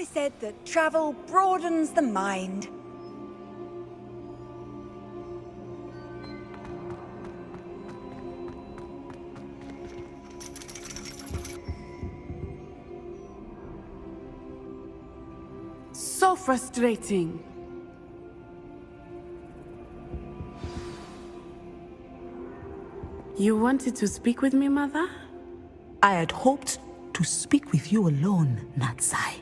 always said that travel broadens the mind. So frustrating. You wanted to speak with me, Mother? I had hoped to speak with you alone, Natsai.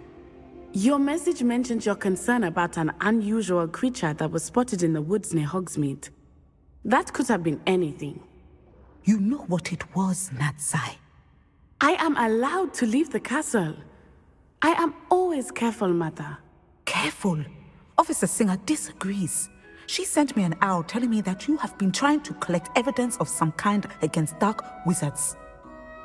Your message mentioned your concern about an unusual creature that was spotted in the woods near Hogsmeade. That could have been anything. You know what it was, Natsai. I am allowed to leave the castle. I am always careful, Mother. Careful. Officer Singer disagrees. She sent me an owl telling me that you have been trying to collect evidence of some kind against dark wizards.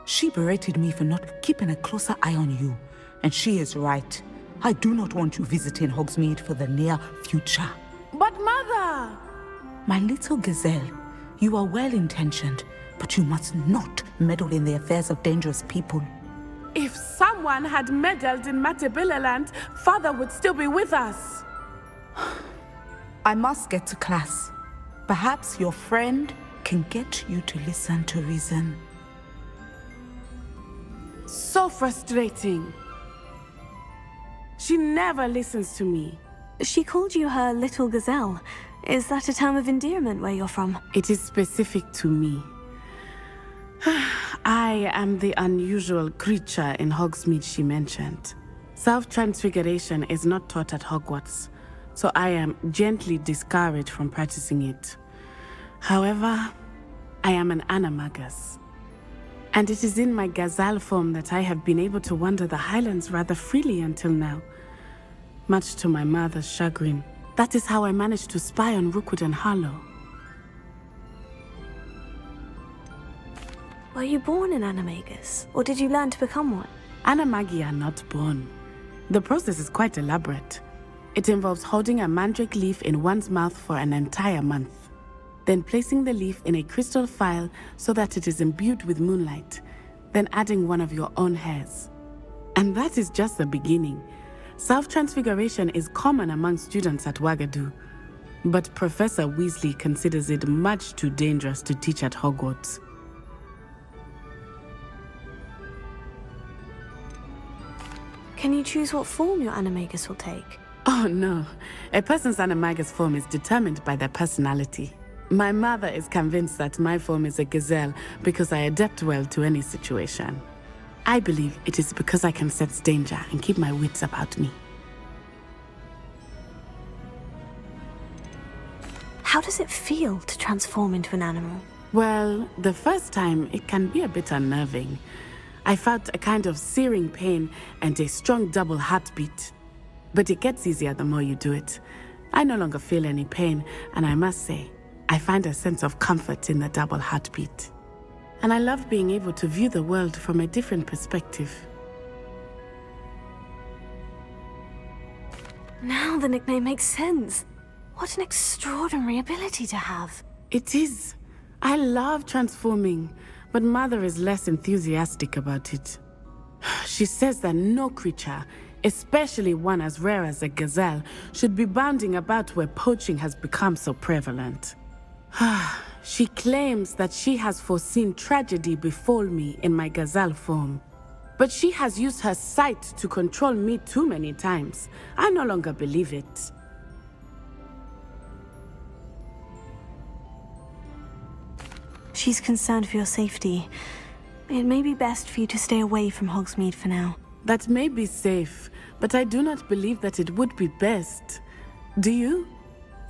She berated me for not keeping a closer eye on you, and she is right. I do not want you visiting Hogsmeade for the near future. But Mother! My little gazelle, you are well-intentioned, but you must not meddle in the affairs of dangerous people. If someone had meddled in Matabeleland, Father would still be with us. I must get to class. Perhaps your friend can get you to listen to reason. So frustrating. She never listens to me. She called you her little gazelle. Is that a term of endearment where you're from? It is specific to me. I am the unusual creature in Hogsmeade she mentioned. Self-transfiguration is not taught at Hogwarts, so I am gently discouraged from practicing it. However, I am an animagus. And it is in my gazelle form that I have been able to wander the highlands rather freely until now. Much to my mother's chagrin. That is how I managed to spy on Rookwood and Harlow. Were you born an animagus, or did you learn to become one? Animagi are not born. The process is quite elaborate. It involves holding a mandrake leaf in one's mouth for an entire month, then placing the leaf in a crystal phial so that it is imbued with moonlight, then adding one of your own hairs. And that is just the beginning. Self-transfiguration is common among students at Wagadu, but Professor Weasley considers it much too dangerous to teach at Hogwarts. Can you choose what form your animagus will take? Oh no, a person's animagus form is determined by their personality. My mother is convinced that my form is a gazelle because I adapt well to any situation. I believe it is because I can sense danger and keep my wits about me. How does it feel to transform into an animal? Well, the first time it can be a bit unnerving. I felt a kind of searing pain and a strong double heartbeat. But it gets easier the more you do it. I no longer feel any pain, and I must say, I find a sense of comfort in the double heartbeat. And I love being able to view the world from a different perspective. Now the nickname makes sense. What an extraordinary ability to have. It is. I love transforming, but Mother is less enthusiastic about it. She says that no creature, especially one as rare as a gazelle, should be bounding about where poaching has become so prevalent. She claims that she has foreseen tragedy befall me in my gazelle form. But she has used her sight to control me too many times. I no longer believe it. She's concerned for your safety. It may be best for you to stay away from Hogsmeade for now. That may be safe, but I do not believe that it would be best. Do you?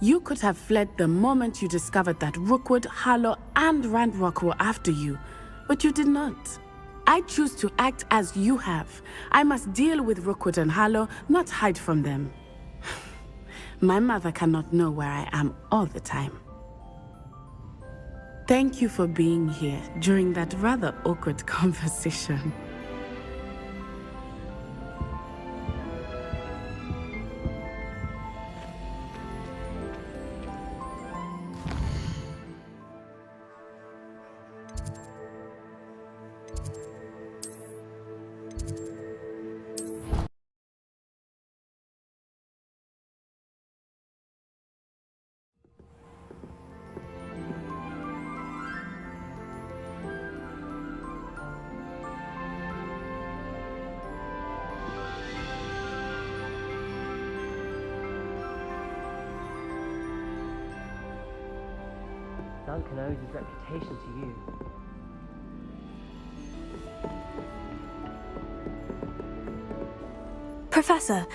You could have fled the moment you discovered that Rookwood, Harlow, and Ranrock were after you, but you did not. I choose to act as you have. I must deal with Rookwood and Harlow, not hide from them. My mother cannot know where I am all the time. Thank you for being here during that rather awkward conversation. Duncan owes his reputation to you. Professor,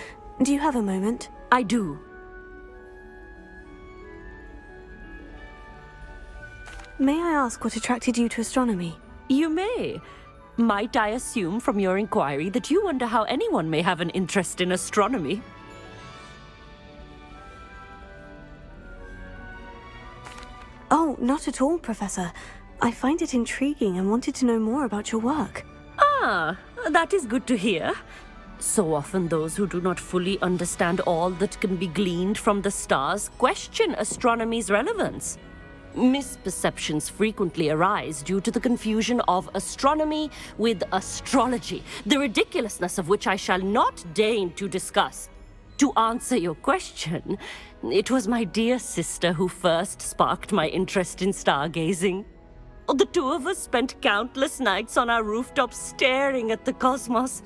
do you have a moment? I do. May I ask what attracted you to astronomy? You may. Might I assume from your inquiry that you wonder how anyone may have an interest in astronomy? Oh, not at all, Professor. I find it intriguing and wanted to know more about your work. Ah, that is good to hear. So often those who do not fully understand all that can be gleaned from the stars question astronomy's relevance. Misperceptions frequently arise due to the confusion of astronomy with astrology, the ridiculousness of which I shall not deign to discuss. To answer your question, it was my dear sister who first sparked my interest in stargazing. The two of us spent countless nights on our rooftops staring at the cosmos.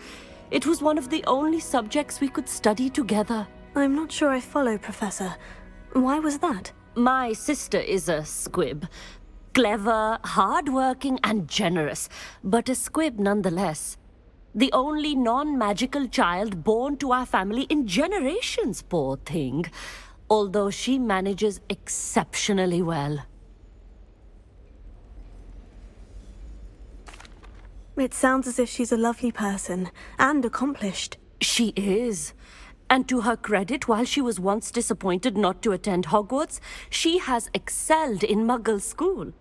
It was one of the only subjects we could study together. I'm not sure I follow, Professor. Why was that? My sister is a squib. Clever, hardworking, and generous, but a squib nonetheless. The only non-magical child born to our family in generations, poor thing. Although she manages exceptionally well. It sounds as if she's a lovely person, and accomplished. She is. And to her credit, while she was once disappointed not to attend Hogwarts, she has excelled in Muggle school.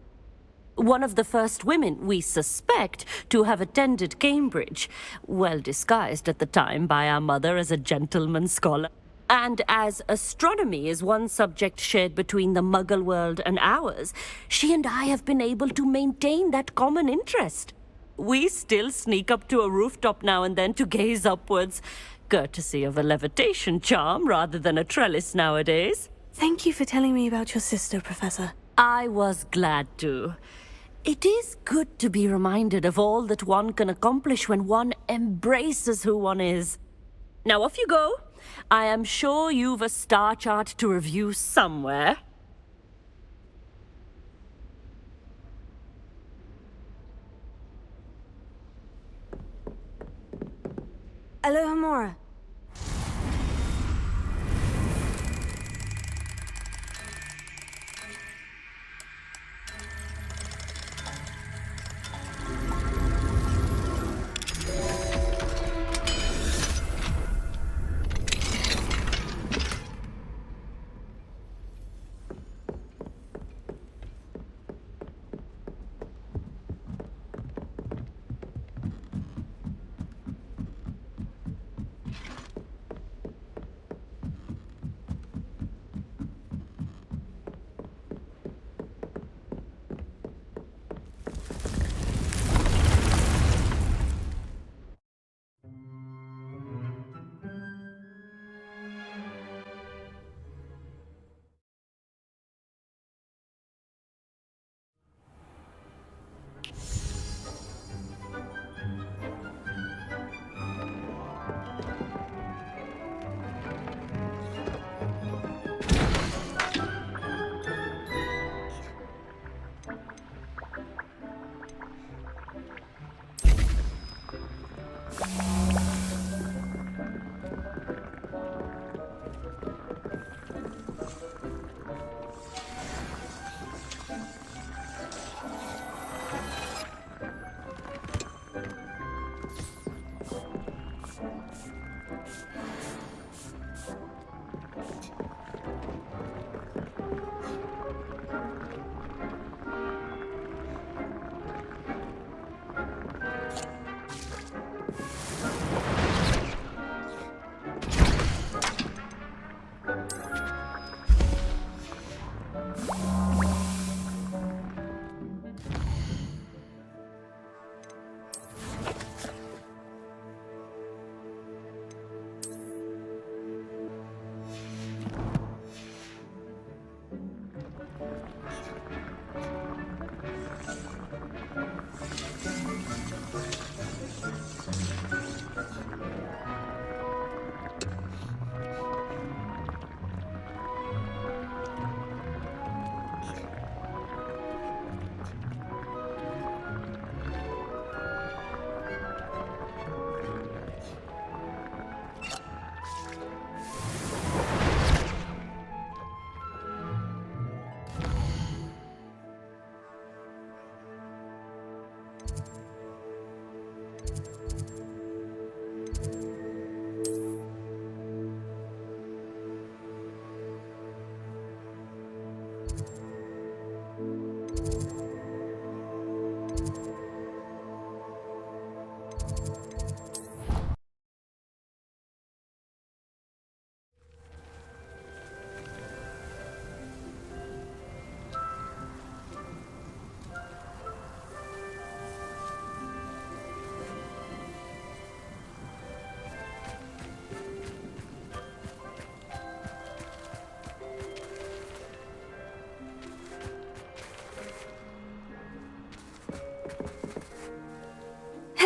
One of the first women, we suspect, to have attended Cambridge, well disguised at the time by our mother as a gentleman scholar. And as astronomy is one subject shared between the Muggle world and ours, she and I have been able to maintain that common interest. We still sneak up to a rooftop now and then to gaze upwards, courtesy of a levitation charm rather than a trellis nowadays. Thank you for telling me about your sister, Professor. I was glad to. It is good to be reminded of all that one can accomplish when one embraces who one is. Now off you go. I am sure you've a star chart to review somewhere. Alohomora.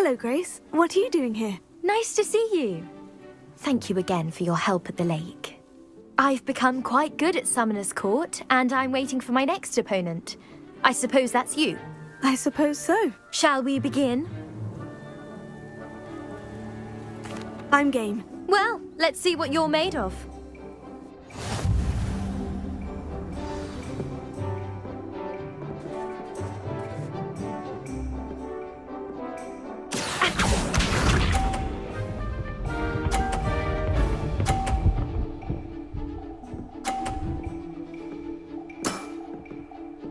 Hello, Grace. What are you doing here? Nice to see you. Thank you again for your help at the lake. I've become quite good at Summoner's Court, and I'm waiting for my next opponent. I suppose that's you. I suppose so. Shall we begin? I'm game. Well, let's see what you're made of.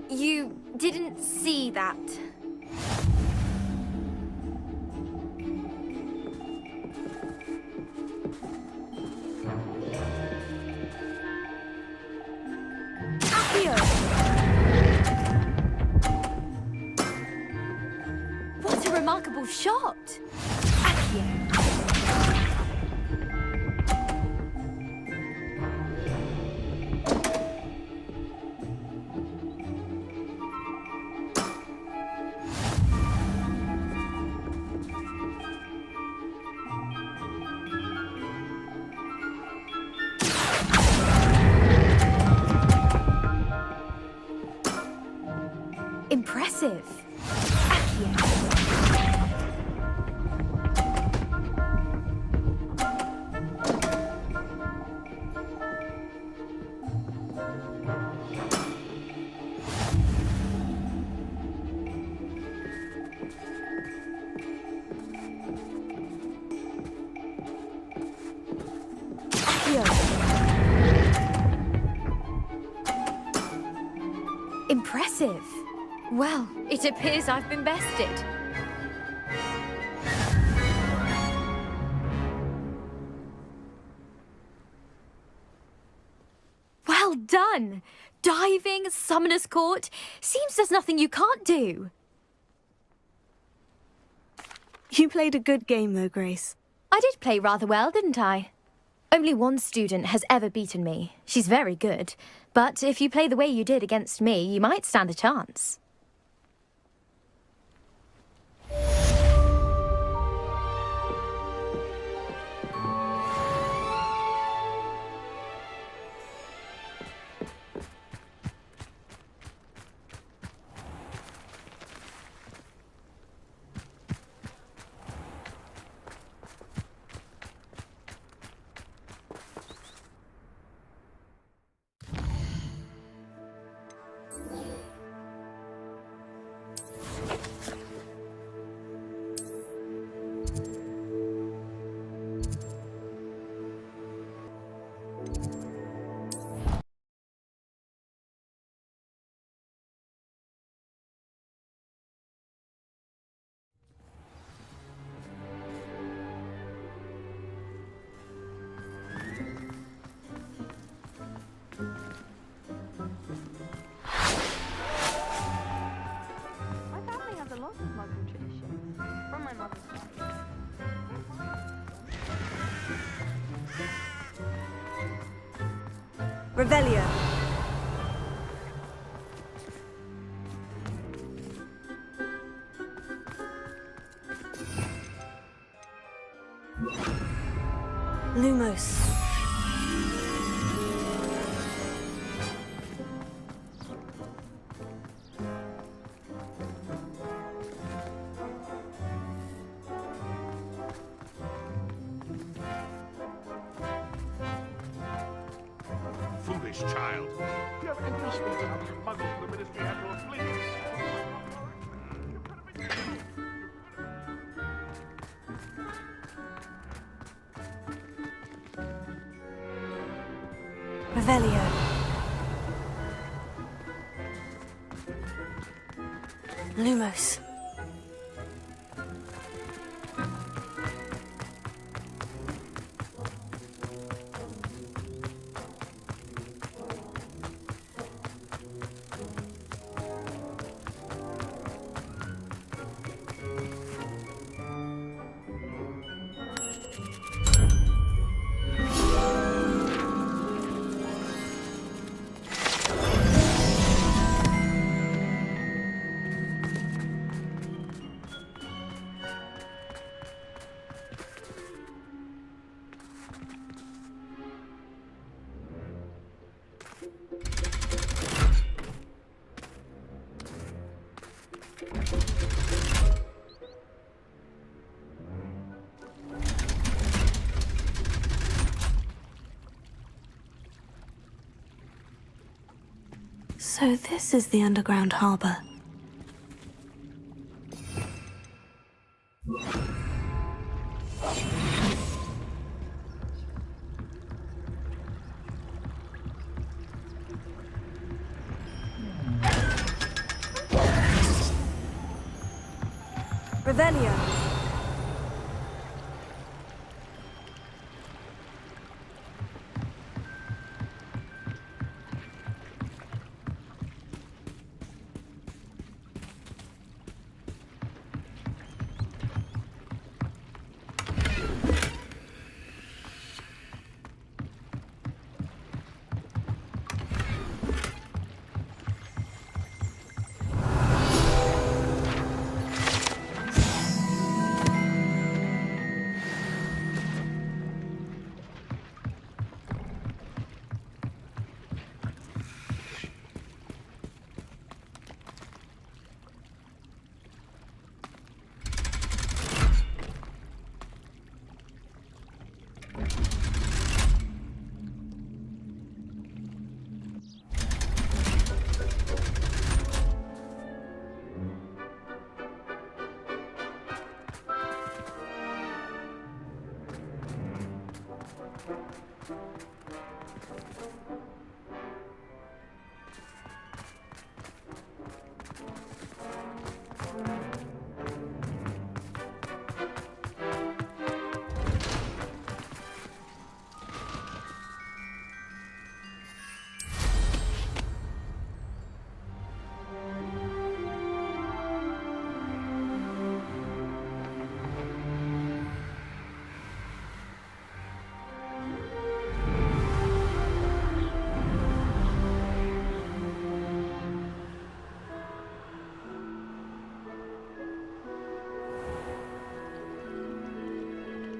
You didn't see that. What a remarkable shot! Accio. Impressive. Accio. Impressive. Well, it appears I've been bested. Well done! Diving, Summoner's Court. Seems there's nothing you can't do. You played a good game, though, Grace. I did play rather well, didn't I? Only one student has ever beaten me. She's very good. But if you play the way you did against me, you might stand a chance. Revelio. Lumos. Foolish child. You have any suspicion of the muggles in the ministry had your fleet? Revelio. Lumos. So this is the underground harbor. Revelio.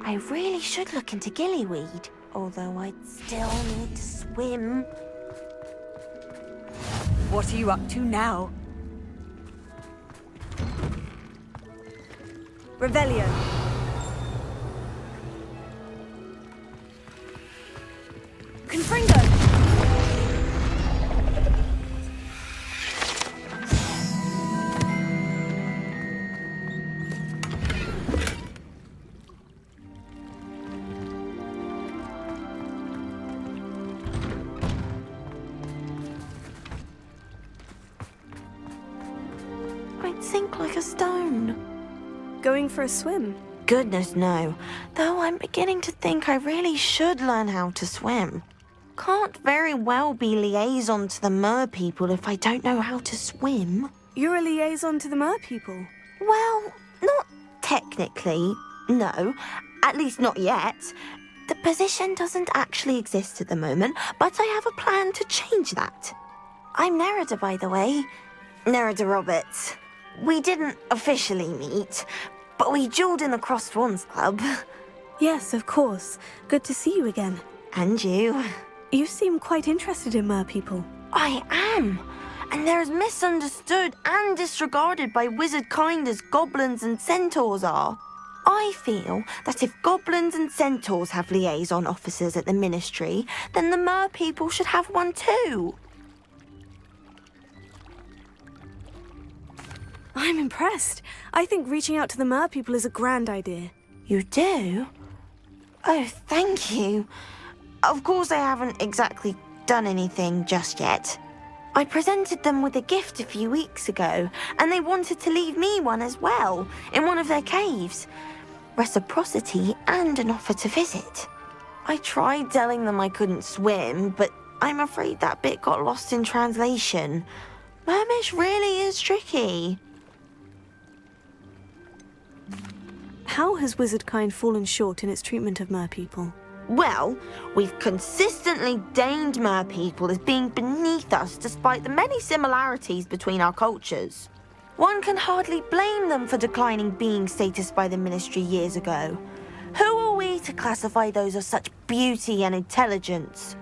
I really should look into gillyweed, although I'd still need to swim. What are you up to now? Revelio. Confringo. I'd sink like a stone. Going for a swim? Goodness, no. Though I'm beginning to think I really should learn how to swim. Can't very well be liaison to the mer people if I don't know how to swim. You're a liaison to the mer people. Well, not technically, no. At least not yet. The position doesn't actually exist at the moment, but I have a plan to change that. I'm Nerida, by the way. Nerida Roberts. We didn't officially meet, but we duelled in the Crossed Swans Club. Yes, of course. Good to see you again. And you. You seem quite interested in mer people. I am. And they're as misunderstood and disregarded by wizard kind as goblins and centaurs are. I feel that if goblins and centaurs have liaison officers at the ministry, then the mer people should have one too. I'm impressed. I think reaching out to the mer people is a grand idea. You do? Oh, thank you. Of course I haven't exactly done anything just yet. I presented them with a gift a few weeks ago, and they wanted to leave me one as well, in one of their caves. Reciprocity and an offer to visit. I tried telling them I couldn't swim, but I'm afraid that bit got lost in translation. Mermish really is tricky. How has wizardkind fallen short in its treatment of mer people? Well, we've consistently deigned mer people as being beneath us despite the many similarities between our cultures. One can hardly blame them for declining being status by the ministry years ago. Who are we to classify those of such beauty and intelligence?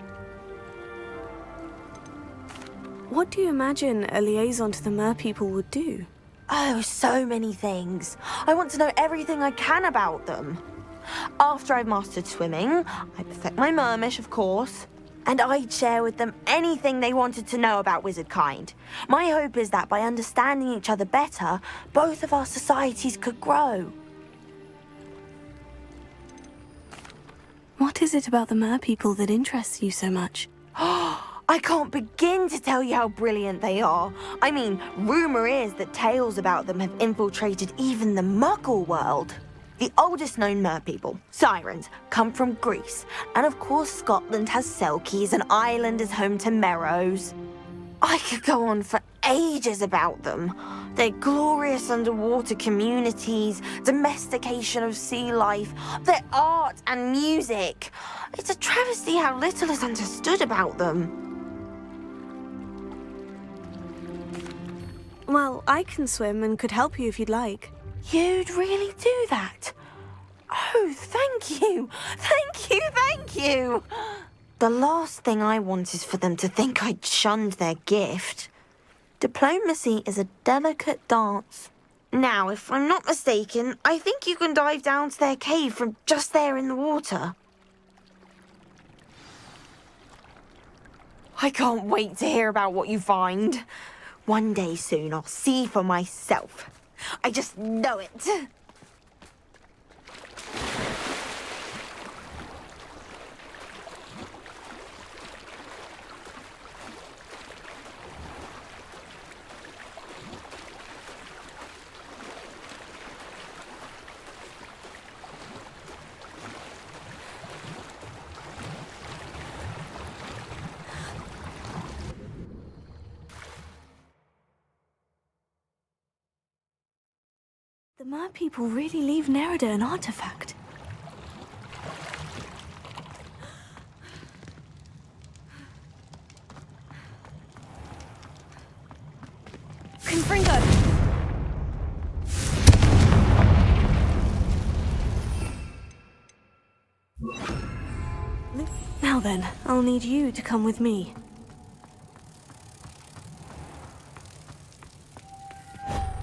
What do you imagine a liaison to the mer people would do? Oh, so many things. I want to know everything I can about them. After I've mastered swimming, I perfect my mermish, of course. and I'd share with them anything they wanted to know about wizard kind. My hope is that by understanding each other better, both of our societies could grow. What is it about the merpeople that interests you so much? I can't begin to tell you how brilliant they are. I mean, rumor is that tales about them have infiltrated even the Muggle world. The oldest known merpeople, sirens, come from Greece. And of course, Scotland has Selkies and Ireland is home to Merrows. I could go on for ages about them. Their glorious underwater communities, domestication of sea life, their art and music. It's a travesty how little is understood about them. Well, I can swim and could help you if you'd like. You'd really do that? Oh, thank you! Thank you, thank you! The last thing I want is for them to think I'd shunned their gift. Diplomacy is a delicate dance. Now, if I'm not mistaken, I think you can dive down to their cave from just there in the water. I can't wait to hear about what you find. One day soon, I'll see for myself. I just know it. The merpeople really leave Nerida an artifact. Confringo! Now then, I'll need you to come with me.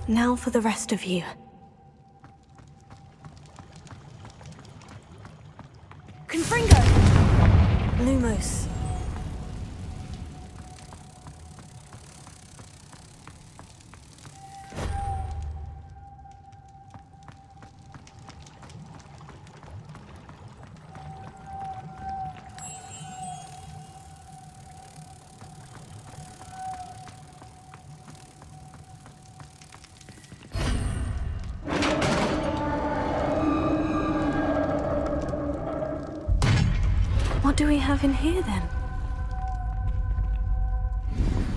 Now for the rest of you. Confringo! Lumos. What do we have in here, then?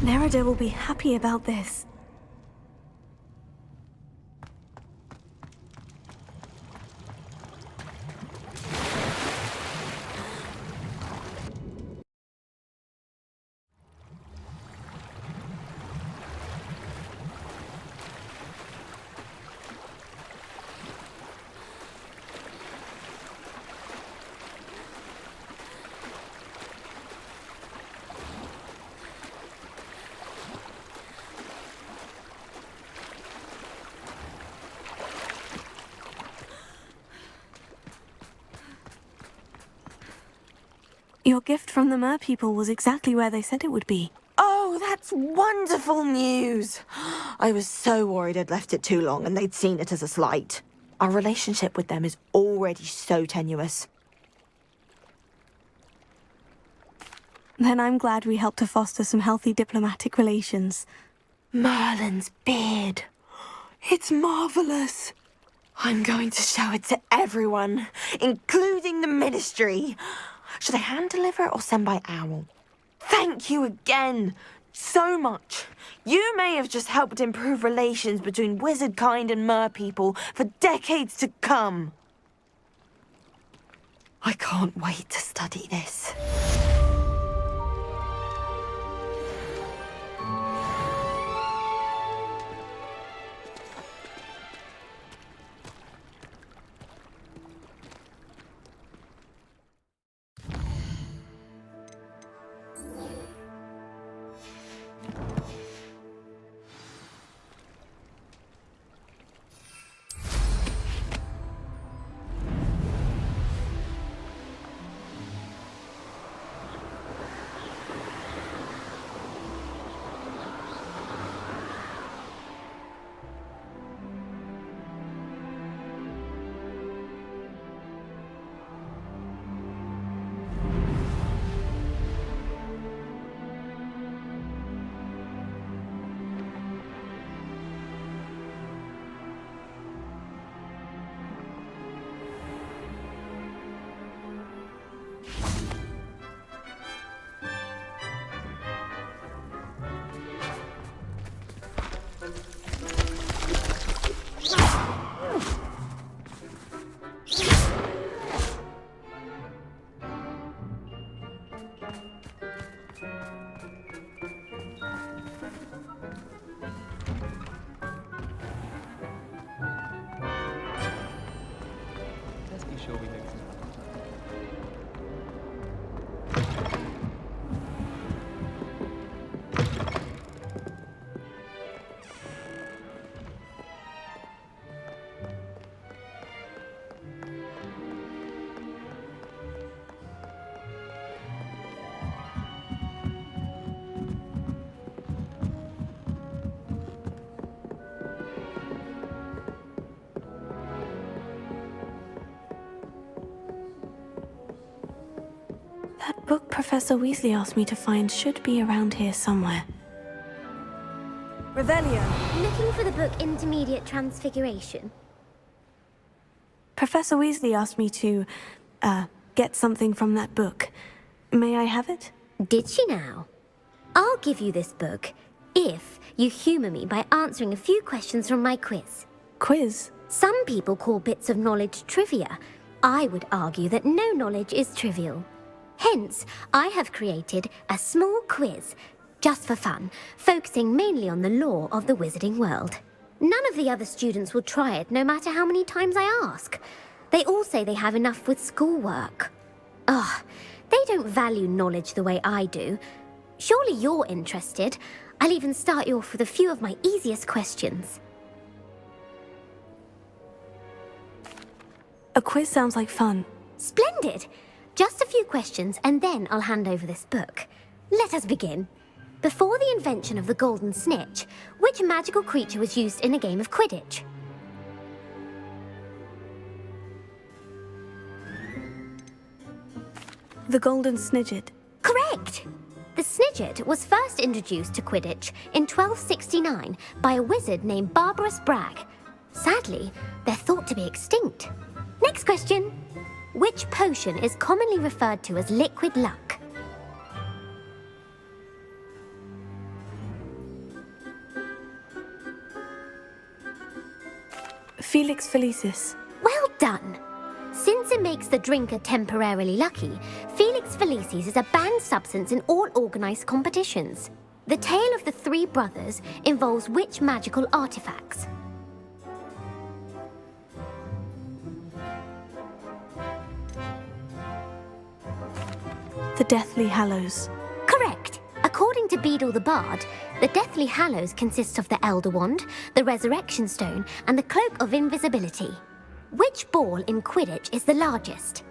Nerida will be happy about this. Your gift from the merpeople was exactly where they said it would be. Oh, that's wonderful news! I was so worried I'd left it too long and they'd seen it as a slight. Our relationship with them is already so tenuous. Then I'm glad we helped to foster some healthy diplomatic relations. Merlin's beard. It's marvelous. I'm going to show it to everyone, including the Ministry. Should I hand deliver it or send by owl? Thank you again so much. You may have just helped improve relations between wizard kind and merpeople for decades to come. I can't wait to study this. Professor Weasley asked me to find should be around here somewhere. Revelio. Looking for the book Intermediate Transfiguration. Professor Weasley asked me to, get something from that book. May I have it? Did she now? I'll give you this book if you humour me by answering a few questions from my quiz. Quiz? Some people call bits of knowledge trivia. I would argue that no knowledge is trivial. Hence, I have created a small quiz, just for fun, focusing mainly on the lore of the wizarding world. None of the other students will try it, no matter how many times I ask. They all say they have enough with schoolwork. Ugh, they don't value knowledge the way I do. Surely you're interested. I'll even start you off with a few of my easiest questions. A quiz sounds like fun. Splendid! Just a few questions, and then I'll hand over this book. Let us begin. Before the invention of the golden snitch, which magical creature was used in a game of Quidditch? The Golden Snidget. Correct! The Snidget was first introduced to Quidditch in 1269 by a wizard named Barbarous Bragg. Sadly, they're thought to be extinct. Next question. Which potion is commonly referred to as liquid luck? Felix Felicis. Well done! Since it makes the drinker temporarily lucky, Felix Felicis is a banned substance in all organised competitions. The tale of the three brothers involves which magical artifacts? The Deathly Hallows. Correct! According to Beedle the Bard, the Deathly Hallows consists of the Elder Wand, the Resurrection Stone, and the Cloak of Invisibility. Which ball in Quidditch is the largest?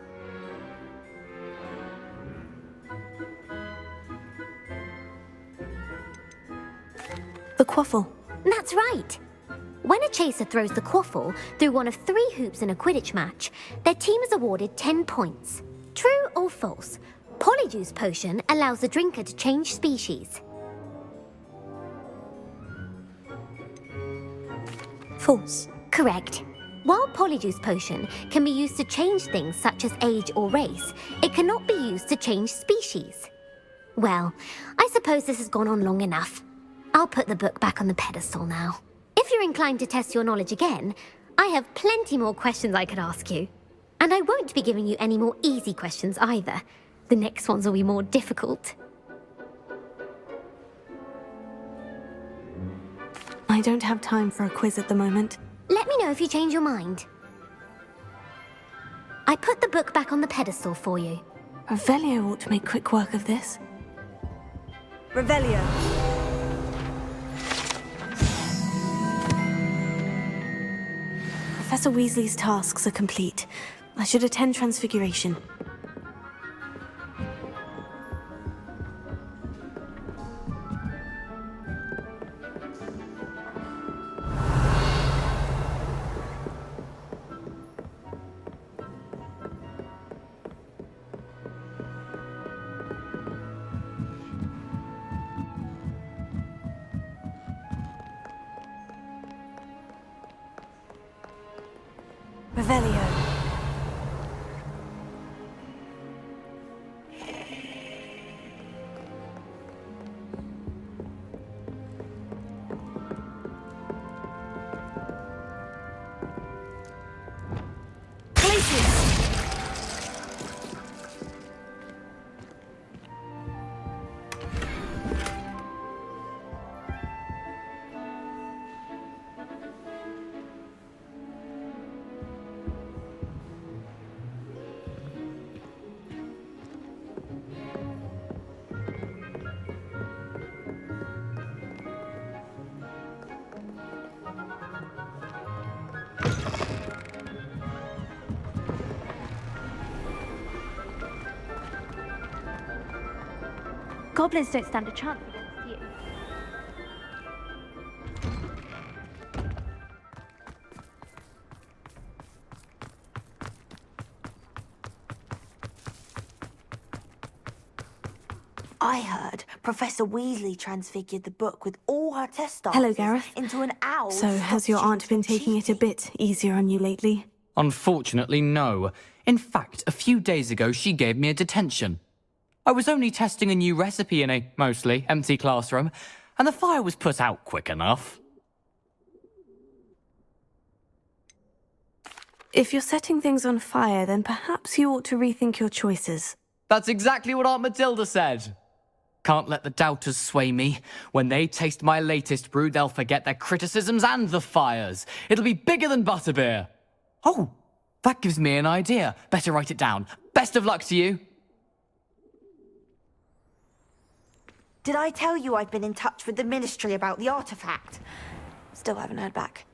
The Quaffle. That's right! When a chaser throws the quaffle through one of 3 hoops in a Quidditch match, their team is awarded 10 points. True or false? Polyjuice Potion allows the drinker to change species. False. Correct. While Polyjuice Potion can be used to change things such as age or race, it cannot be used to change species. Well, I suppose this has gone on long enough. I'll put the book back on the pedestal now. If you're inclined to test your knowledge again, I have plenty more questions I could ask you. And I won't be giving you any more easy questions either. The next ones will be more difficult. I don't have time for a quiz at the moment. Let me know if you change your mind. I put the book back on the pedestal for you. Revelio ought to make quick work of this. Revelio. Professor Weasley's tasks are complete. I should attend Transfiguration. Revelio. Goblins don't stand a chance against you. I heard Professor Weasley transfigured the book with all her test Hello, answers Gareth. into an owl. So, to has stop your aunt been students from taking it a cheating. bit easier on you lately? Unfortunately, no. In fact, a few days ago she gave me a detention. I was only testing a new recipe in a mostly empty classroom, and the fire was put out quick enough. If you're setting things on fire, then perhaps you ought to rethink your choices. That's exactly what Aunt Matilda said. Can't let the doubters sway me. When they taste my latest brew, they'll forget their criticisms and the fires. It'll be bigger than butterbeer. Oh, that gives me an idea. Better write it down. Best of luck to you. Did I tell you I've been in touch with the Ministry about the artifact? Still haven't heard back.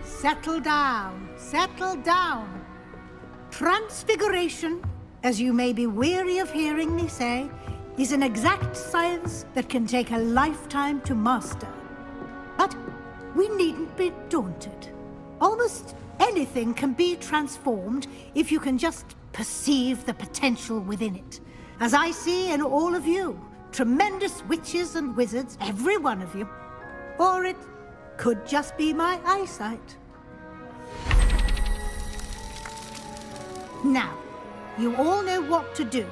Settle down, settle down. Transfiguration, as you may be weary of hearing me say, is an exact science that can take a lifetime to master. But we needn't be daunted. Almost anything can be transformed if you can just perceive the potential within it. As I see in all of you, tremendous witches and wizards, every one of you. Or it could just be my eyesight. Now, you all know what to do.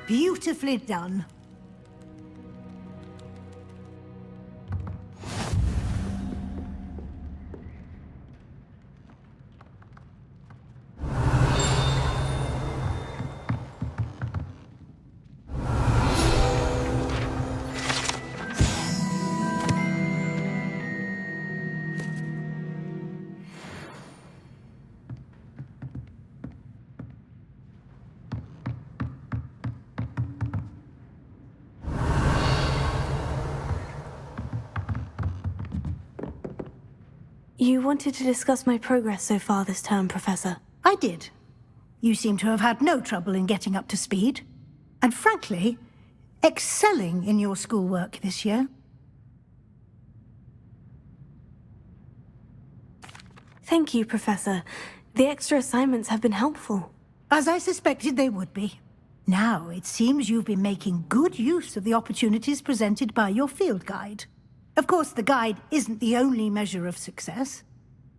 Beautifully done. You wanted to discuss my progress so far this term, Professor. I did. You seem to have had no trouble in getting up to speed. And frankly, excelling in your schoolwork this year. Thank you, Professor. The extra assignments have been helpful. As I suspected they would be. Now, it seems you've been making good use of the opportunities presented by your field guide. Of course, the guide isn't the only measure of success.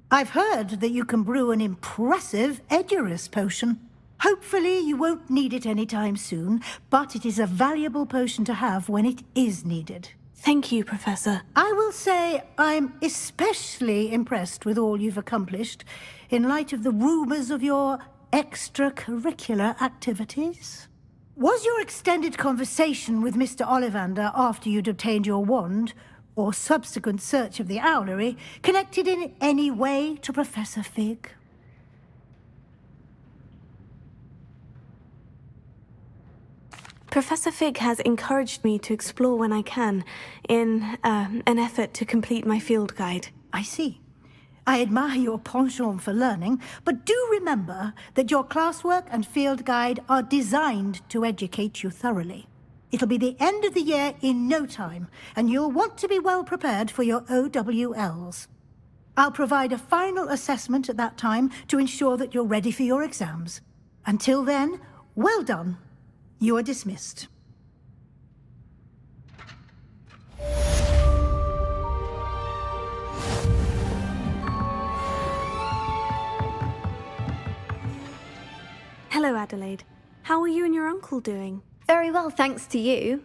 I've heard that you can brew an impressive Edurus potion. Hopefully, you won't need it anytime soon, but it is a valuable potion to have when it is needed. Thank you, Professor. I will say I'm especially impressed with all you've accomplished in light of the rumors of your extracurricular activities. Was your extended conversation with Mr. Ollivander after you'd obtained your wand, or subsequent search of the owlery, connected in any way to Professor Fig? Professor Fig has encouraged me to explore when I can, in an effort to complete my field guide. I see. I admire your penchant for learning, but do remember that your classwork and field guide are designed to educate you thoroughly. It'll be the end of the year in no time, and you'll want to be well prepared for your OWLs. I'll provide a final assessment at that time to ensure that you're ready for your exams. Until then, well done. You are dismissed. Hello, Adelaide. How are you and your uncle doing? Very well, thanks to you.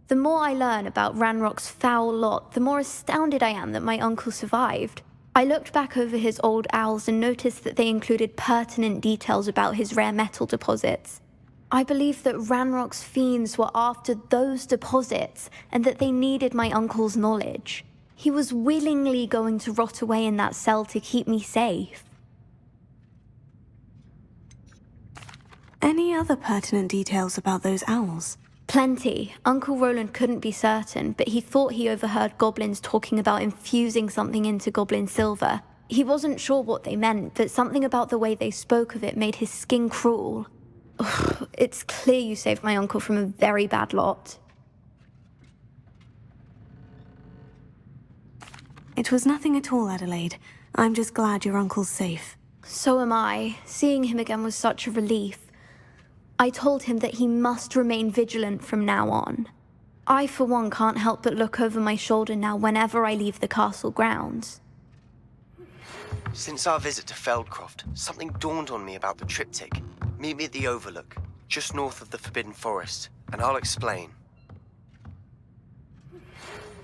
The more I learn about Ranrock's foul lot, the more astounded I am that my uncle survived. I looked back over his old owls and noticed that they included pertinent details about his rare metal deposits. I believe that Ranrock's fiends were after those deposits and that they needed my uncle's knowledge. He was willingly going to rot away in that cell to keep me safe. Any other pertinent details about those owls? Plenty. Uncle Roland couldn't be certain, but he thought he overheard goblins talking about infusing something into goblin silver. He wasn't sure what they meant, but something about the way they spoke of it made his skin crawl. Ugh, it's clear you saved my uncle from a very bad lot. It was nothing at all, Adelaide. I'm just glad your uncle's safe. So am I. Seeing him again was such a relief. I told him that he must remain vigilant from now on. I, for one, can't help but look over my shoulder now whenever I leave the castle grounds. Since our visit to Feldcroft, something dawned on me about the triptych. Meet me at the Overlook, just north of the Forbidden Forest, and I'll explain.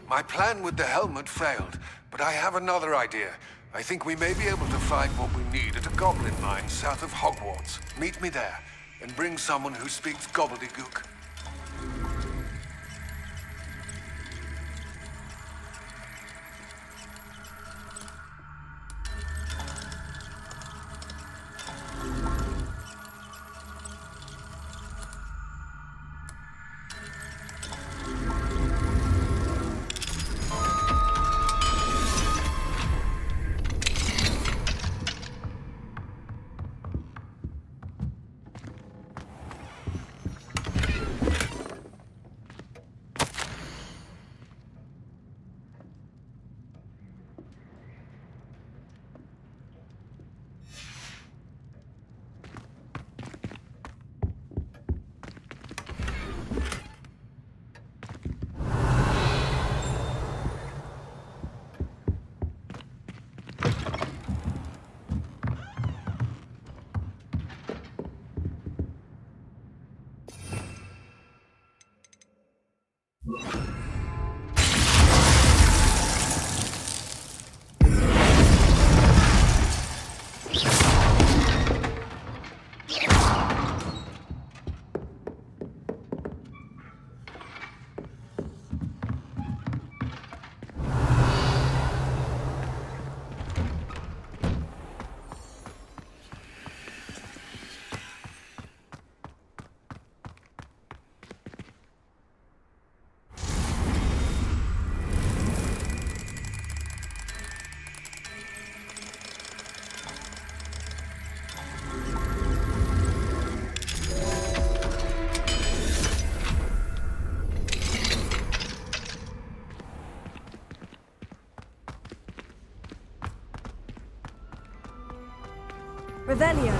My plan with the helmet failed, but I have another idea. I think we may be able to find what we need at a goblin mine south of Hogwarts. Meet me there, and bring someone who speaks gobbledygook. Revelio.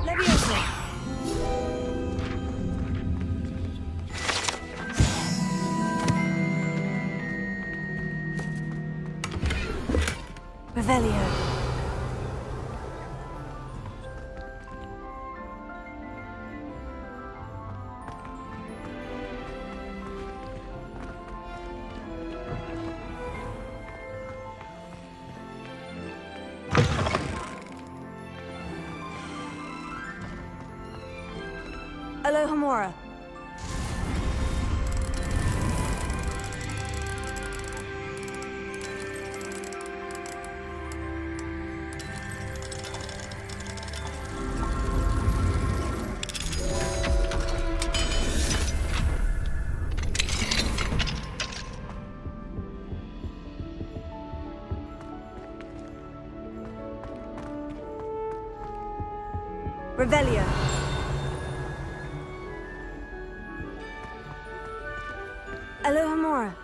Leviosa. Revelio. Alohomora. Revelio. Alohomora.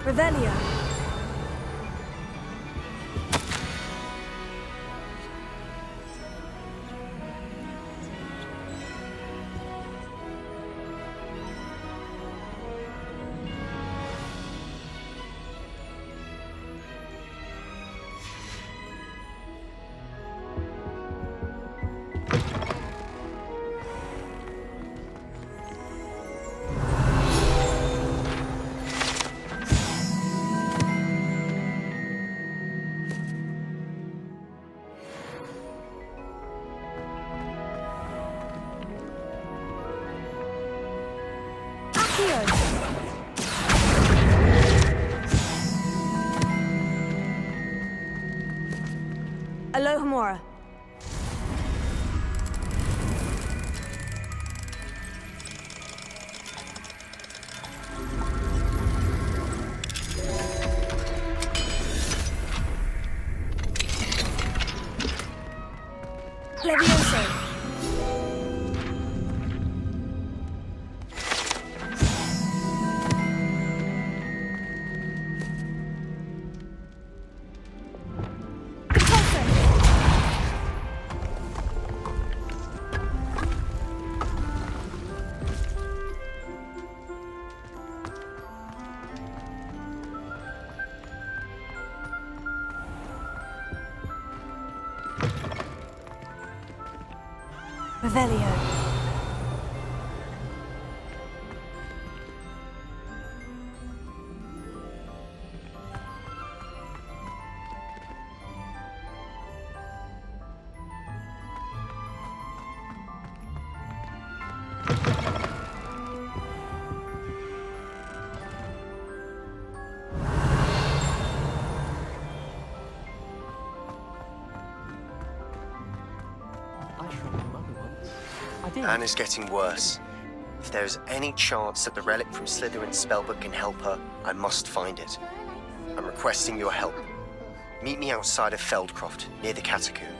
Revelio. Alohomora. Leviosa. Revelio. Anna's getting worse. If there is any chance that the relic from Slytherin's spellbook can help her, I must find it. I'm requesting your help. Meet me outside of Feldcroft, near the Catacomb.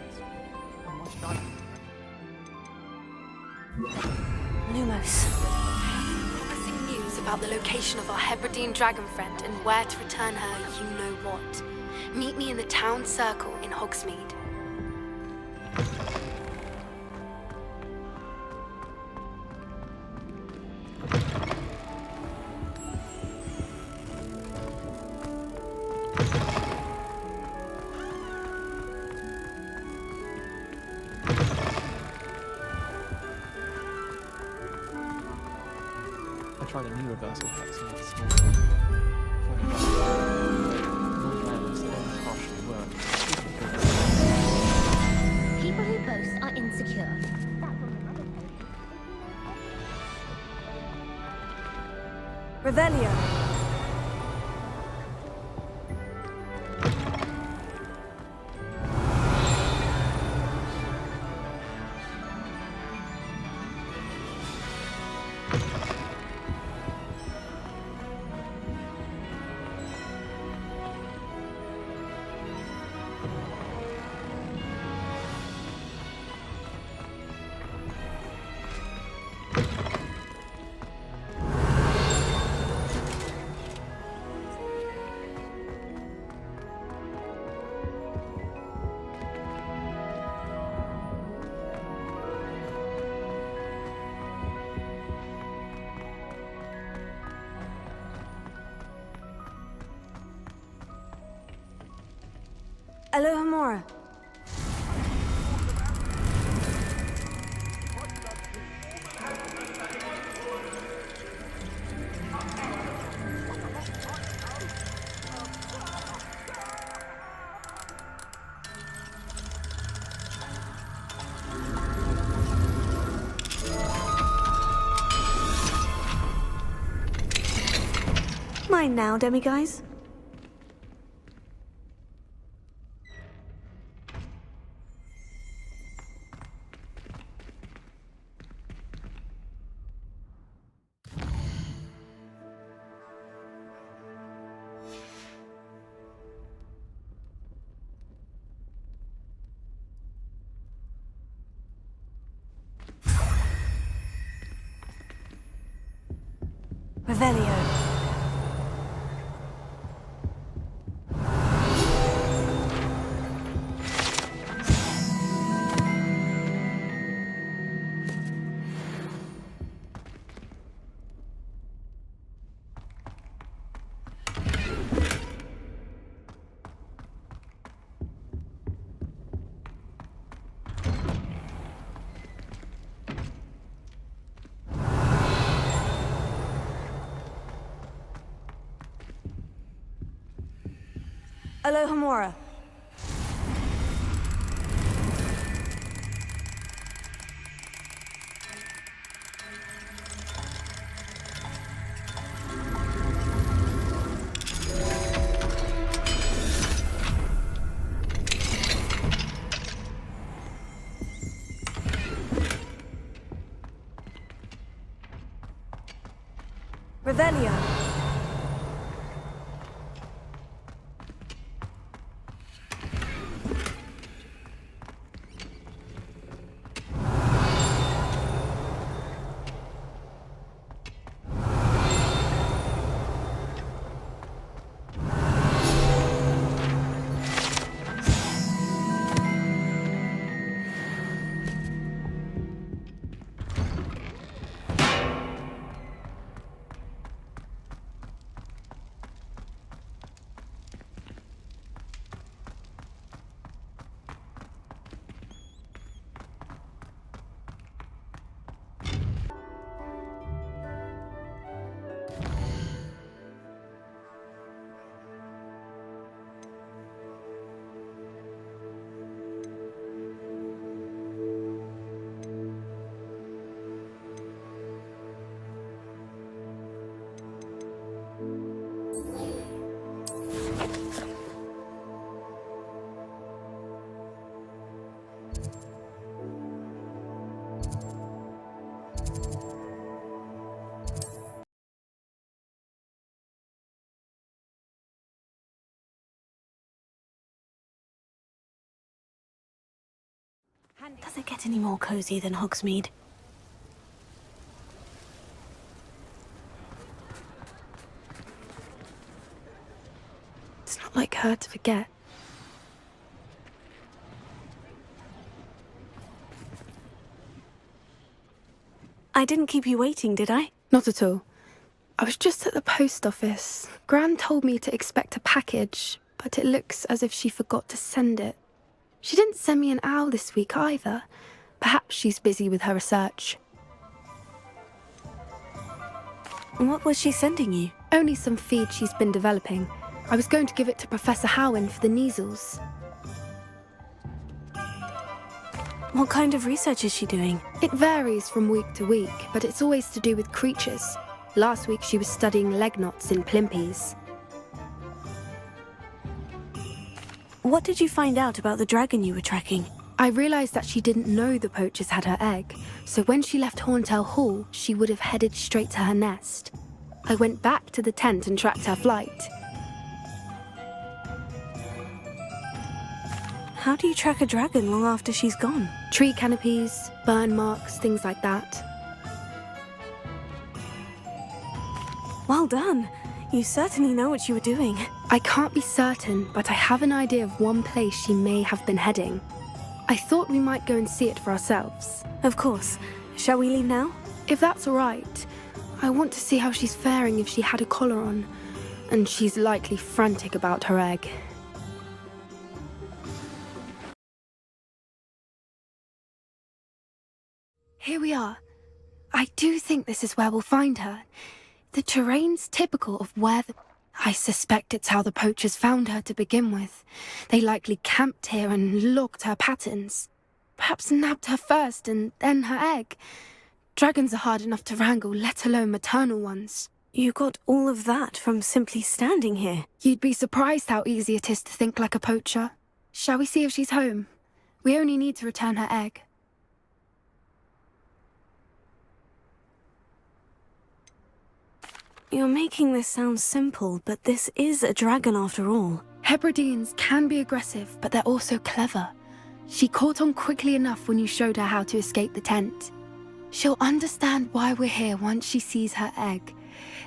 Lumos. Promising news about the location of our Hebridean dragon friend and where to return her you-know-what. Meet me in the town circle in Hogsmeade. I tried a new reversal hex and it's small. People who boast are insecure. Revelio. Alohomora. Mine now, demiguise. Revelio. Alohomora. Revelio. Does it get any more cozy than Hogsmeade? It's not like her to forget. I didn't keep you waiting, did I? Not at all. I was just at the post office. Gran told me to expect a package, but it looks as if she forgot to send it. She didn't send me an owl this week either. Perhaps she's busy with her research. What was she sending you? Only some feed she's been developing. I was going to give it to Professor Howin for the measles. What kind of research is she doing? It varies from week to week, but it's always to do with creatures. Last week she was studying leg knots in plimpies. What did you find out about the dragon you were tracking? I realised that she didn't know the poachers had her egg, so when she left Horntail Hall, she would have headed straight to her nest. I went back to the tent and tracked her flight. How do you track a dragon long after she's gone? Tree canopies, burn marks, things like that. Well done. You certainly know what you were doing. I can't be certain, but I have an idea of one place she may have been heading. I thought we might go and see it for ourselves. Of course. Shall we leave now? If that's all right. I want to see how she's faring if she had a collar on. And she's likely frantic about her egg. Here we are. I do think this is where we'll find her. The terrain's typical of where I suspect it's how the poachers found her to begin with. They likely camped here and logged her patterns. Perhaps nabbed her first and then her egg. Dragons are hard enough to wrangle, let alone maternal ones. You got all of that from simply standing here. You'd be surprised how easy it is to think like a poacher. Shall we see if she's home? We only need to return her egg. You're making this sound simple, but this is a dragon after all. Hebrideans can be aggressive, but they're also clever. She caught on quickly enough when you showed her how to escape the tent. She'll understand why we're here once she sees her egg.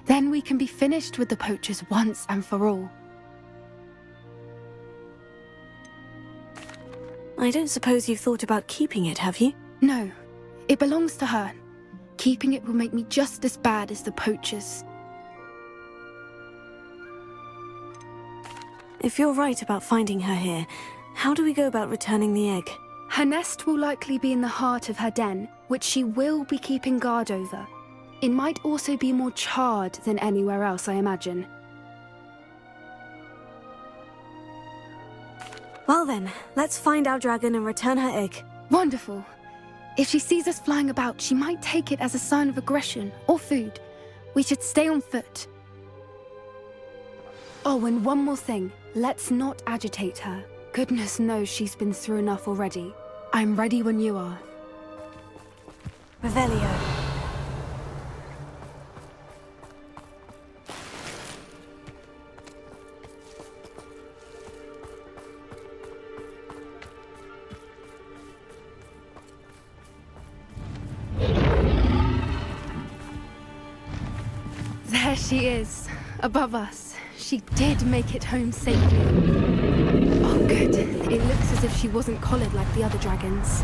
Then we can be finished with the poachers once and for all. I don't suppose you've thought about keeping it, have you? No, it belongs to her. Keeping it will make me just as bad as the poachers. If you're right about finding her here, how do we go about returning the egg? Her nest will likely be in the heart of her den, which she will be keeping guard over. It might also be more charred than anywhere else, I imagine. Well then, let's find our dragon and return her egg. Wonderful. If she sees us flying about, she might take it as a sign of aggression or food. We should stay on foot. Oh, and one more thing. Let's not agitate her. Goodness knows she's been through enough already. I'm ready when you are. Revelio. she is. Above us. She did make it home safely. Oh, good. It looks as if she wasn't collared like the other dragons.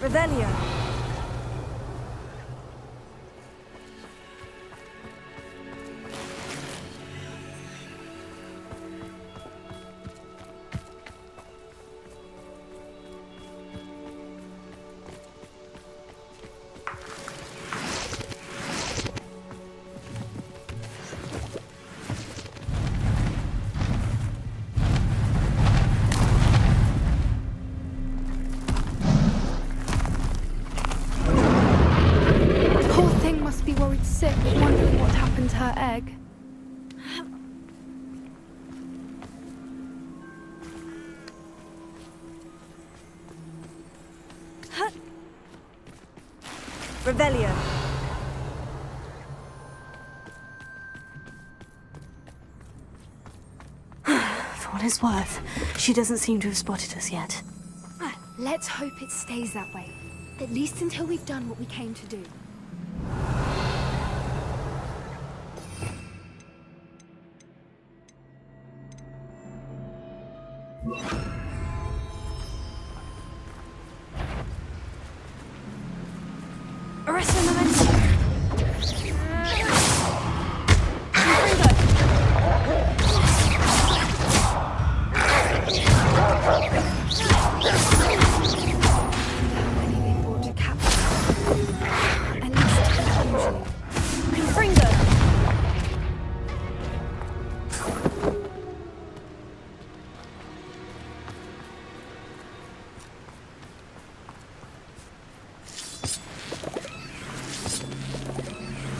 Revelio. Sick, wondering what happened to her egg. Revelio. For what it's worth, she doesn't seem to have spotted us yet. Let's hope it stays that way. At least until we've done what we came to do.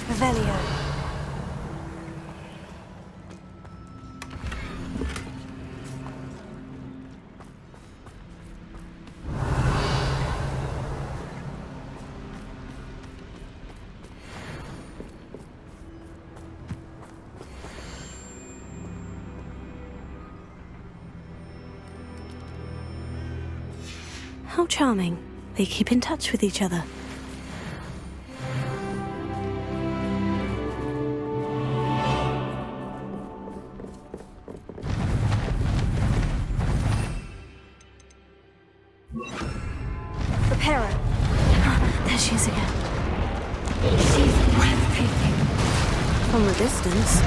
Revelio. How charming. They keep in touch with each other. There she is again. She's breathtaking. From a distance.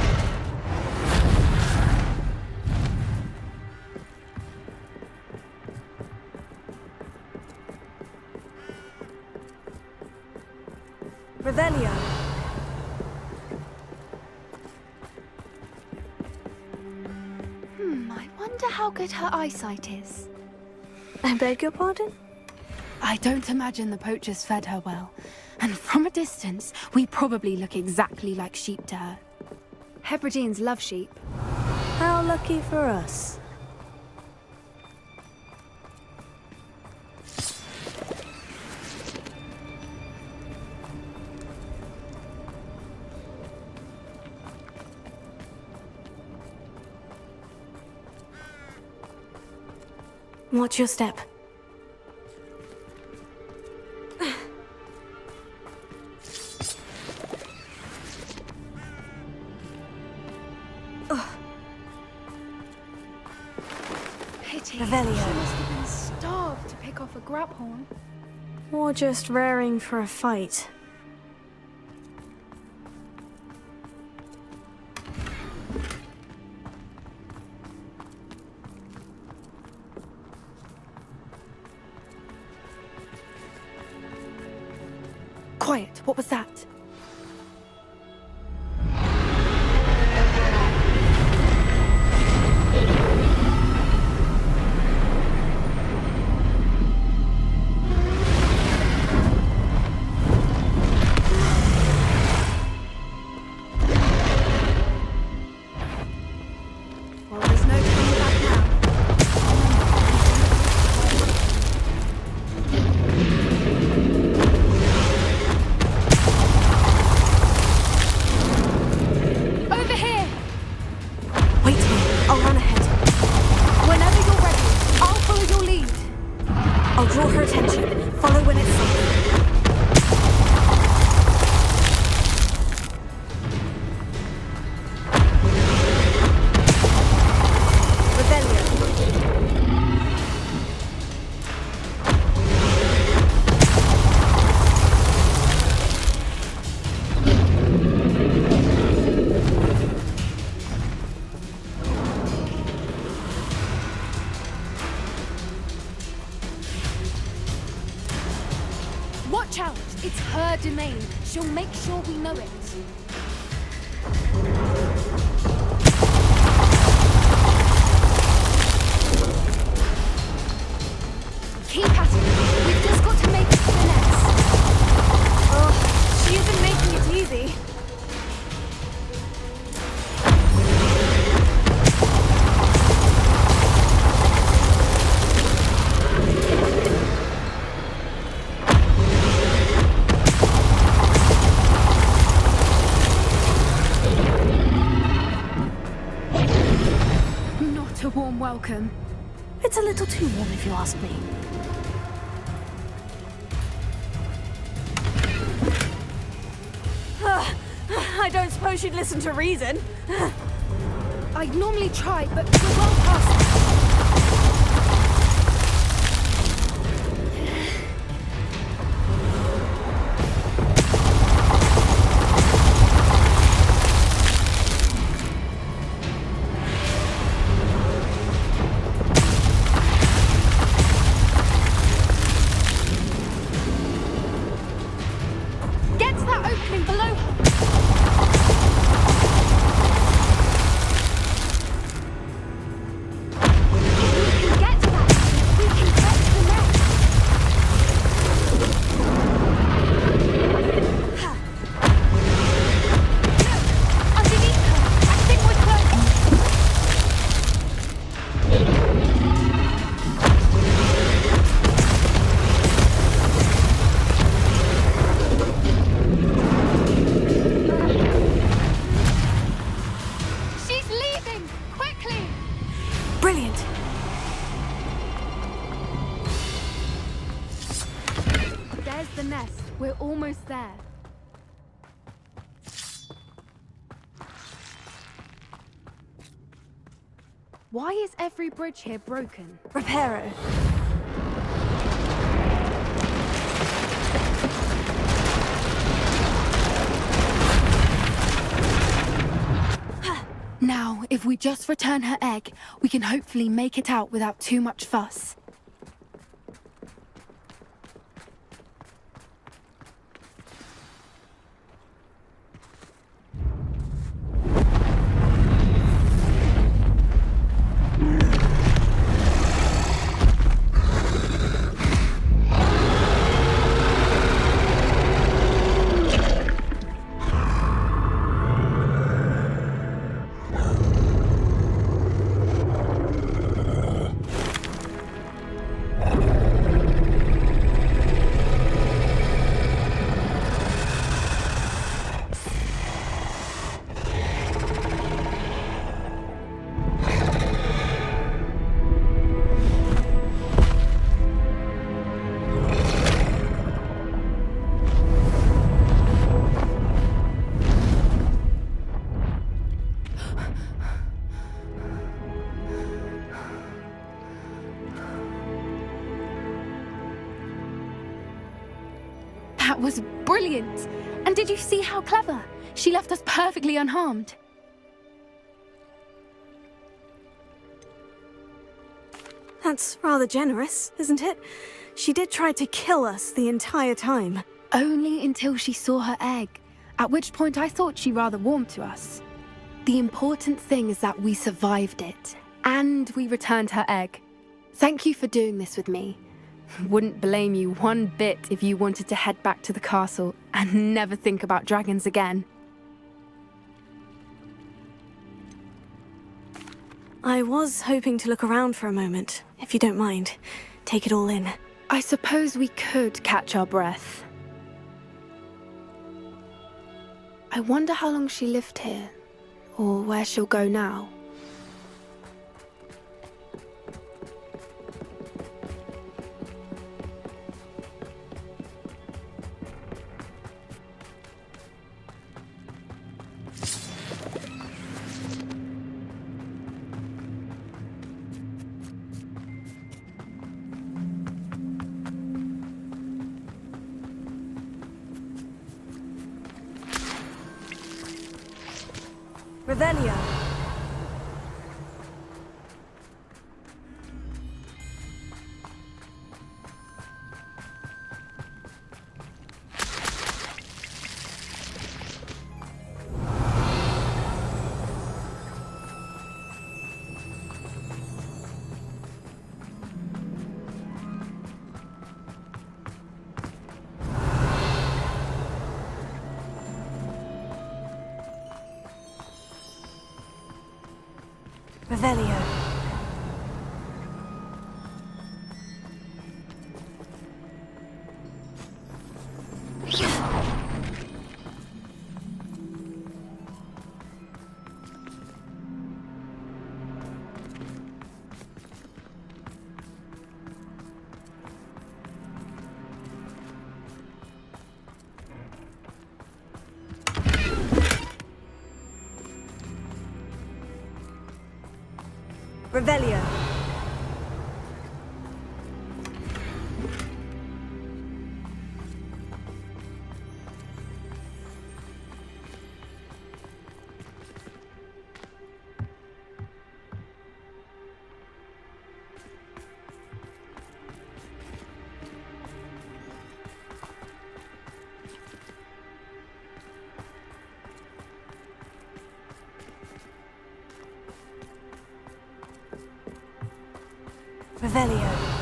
Revelio. I wonder how good her eyesight is. I beg your pardon? I don't imagine the poachers fed her well. And from a distance, we probably look exactly like sheep to her. Hebrideans love sheep. How lucky for us. Watch your step. Pity. Revelio. She must have been starved to pick off a grabhorn. Or just raring for a fight. Quiet, what was that? Well, there's no coming back now. Watch out! It's her domain. She'll make sure we know it. Keep at it. We've just got to make it to the nest. Oh, she isn't making it easy. Not a warm welcome. It's a little too warm if you ask me. I don't suppose you'd listen to reason. I'd normally try, but we're well past that. Get to that opening below her. Brilliant. There's the nest. We're almost there. Why is every bridge here broken? Reparo. Now, if we just return her egg, we can hopefully make it out without too much fuss. That was brilliant! And did you see how clever? She left us perfectly unharmed. That's rather generous, isn't it? She did try to kill us the entire time. Only until she saw her egg, at which point I thought she rather warmed to us. The important thing is that we survived it, and we returned her egg. Thank you for doing this with me. Wouldn't blame you one bit if you wanted to head back to the castle and never think about dragons again. I was hoping to look around for a moment, if you don't mind. Take it all in. I suppose we could catch our breath. I wonder how long she lived here, or where she'll go now. Revelio. Revelio. Revelio. Revelio.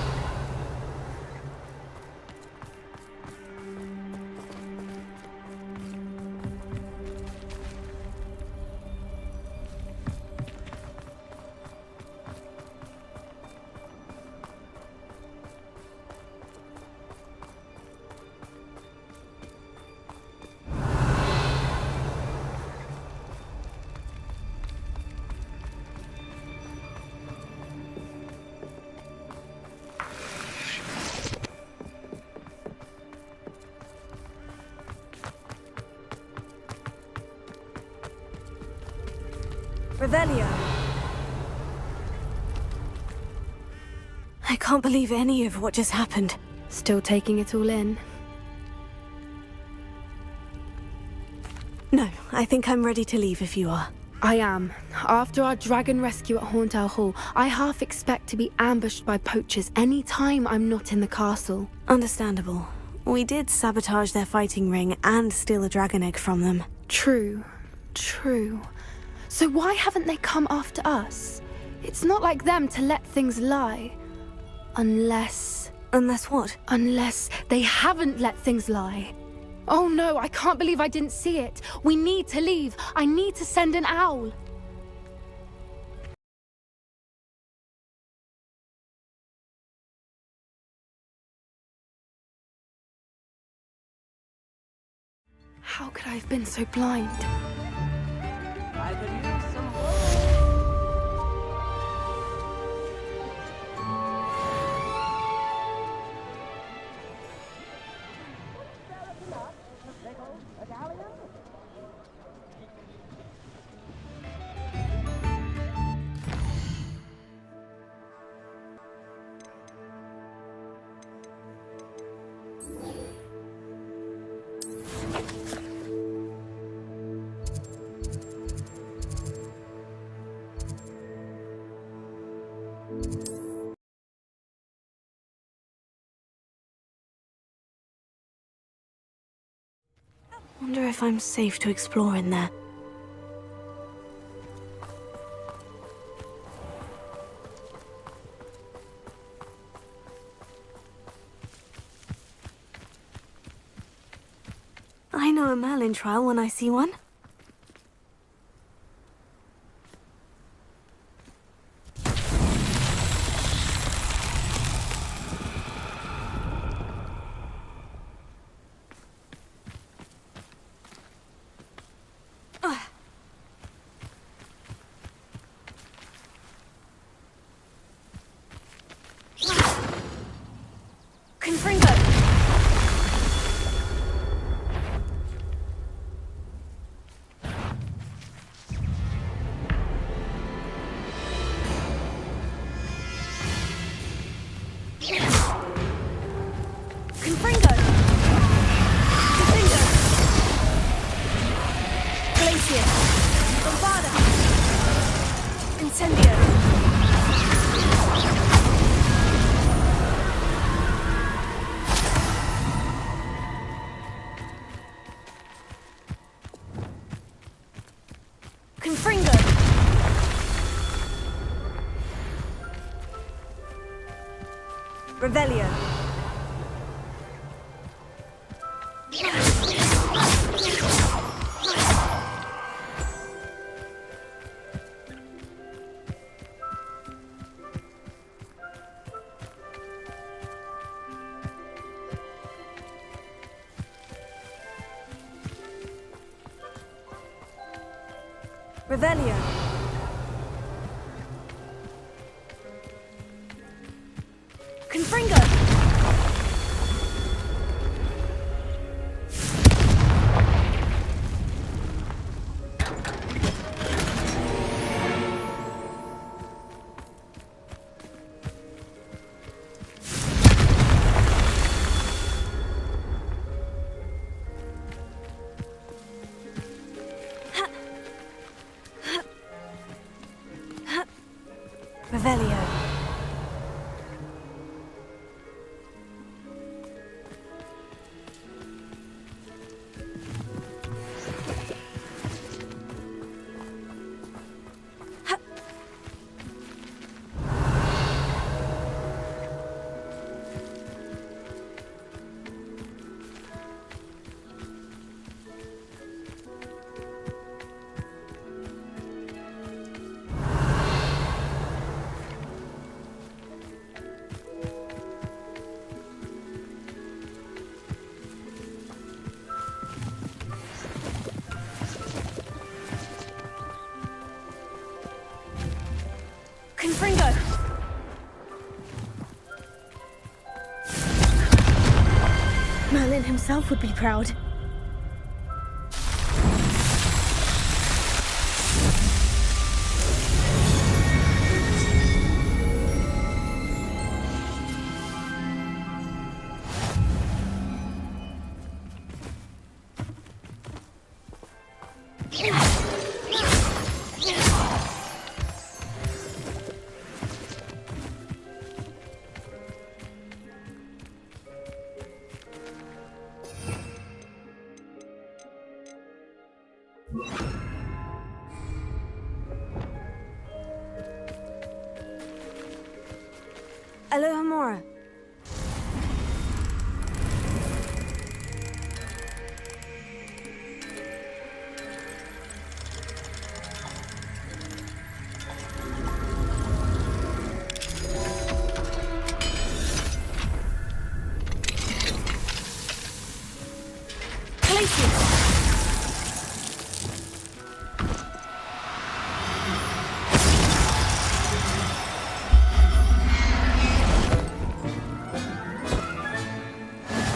Revelio. I can't believe any of what just happened. Still taking it all in. No, I think I'm ready to leave if you are. I am. After our dragon rescue at Horndale Hall, I half expect to be ambushed by poachers any time I'm not in the castle. Understandable. We did sabotage their fighting ring and steal a dragon egg from them. True. So why haven't they come after us? It's not like them to let things lie. Unless what? Unless they haven't let things lie. Oh no, I can't believe I didn't see it. We need to leave. I need to send an owl. How could I have been so blind? I could use some Wonder if I'm safe to explore in there. I know a Merlin trial when I see one. Revelio. Revelio. Confringo! Revelio. Confringo! Merlin himself would be proud. Alohomora.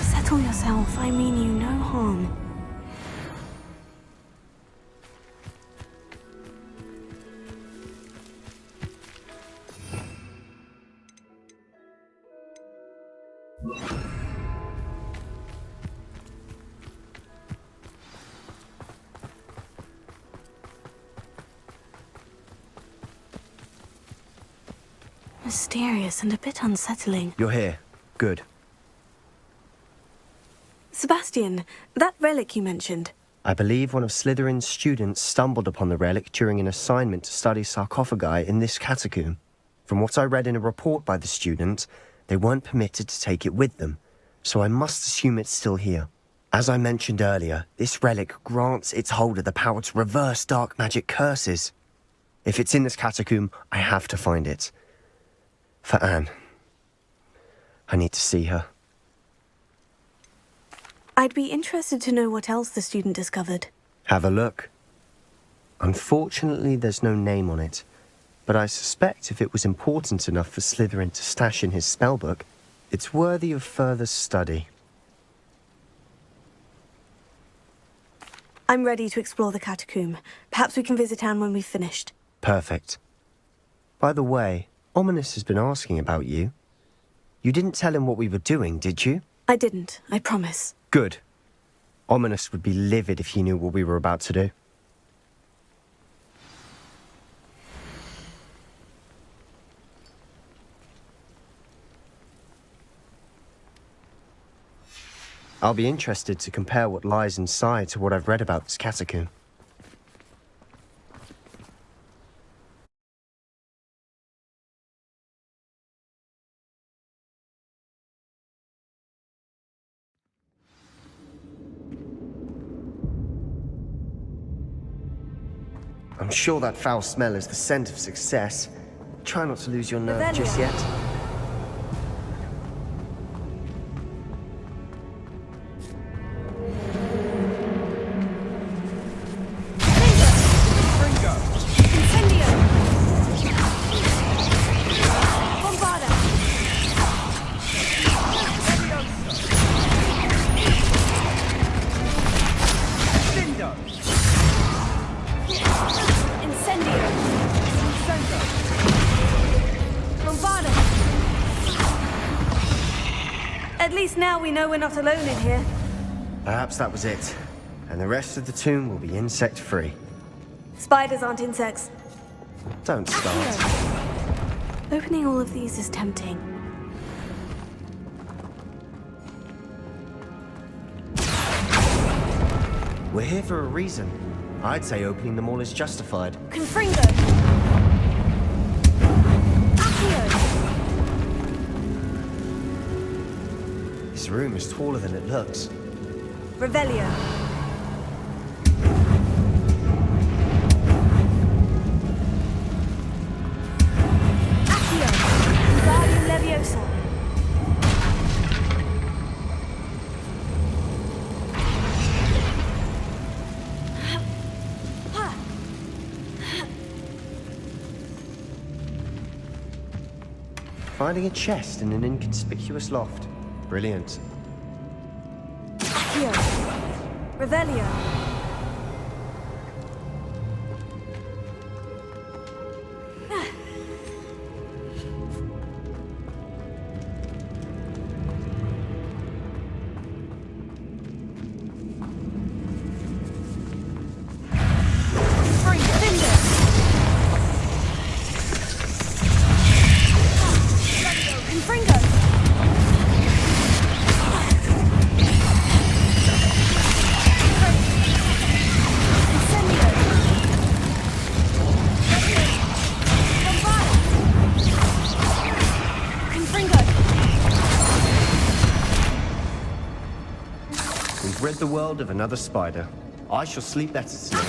Settle yourself. I mean you no harm. Mysterious and a bit unsettling. You're here. Good. Sebastian, that relic you mentioned. I believe one of Slytherin's students stumbled upon the relic during an assignment to study sarcophagi in this catacomb. From what I read in a report by the student, they weren't permitted to take it with them, so I must assume it's still here. As I mentioned earlier, this relic grants its holder the power to reverse dark magic curses. If it's in this catacomb, I have to find it. For Anne. I need to see her. I'd be interested to know what else the student discovered. Have a look. Unfortunately, there's no name on it, but I suspect if it was important enough for Slytherin to stash in his spellbook, it's worthy of further study. I'm ready to explore the catacomb. Perhaps we can visit Anne when we've finished. Perfect. By the way, Ominous has been asking about you. You didn't tell him what we were doing, did you? I didn't, I promise. Good. Ominous would be livid if he knew what we were about to do. I'll be interested to compare what lies inside to what I've read about this catacomb. I'm sure that foul smell is the scent of success. Try not to lose your nerve just yet. Bingo! now we know we're not alone in here. Perhaps that was it. And the rest of the tomb will be insect-free. Spiders aren't insects. Don't start. Opening all of these is tempting. We're here for a reason. I'd say opening them all is justified. Confringo! Accio! This room is taller than it looks. Revelio. Accio! Wingardium Leviosa. Finding a chest in an inconspicuous loft. Brilliant. Accio. Revelio. We've rid the world of another spider. I shall sleep better tonight.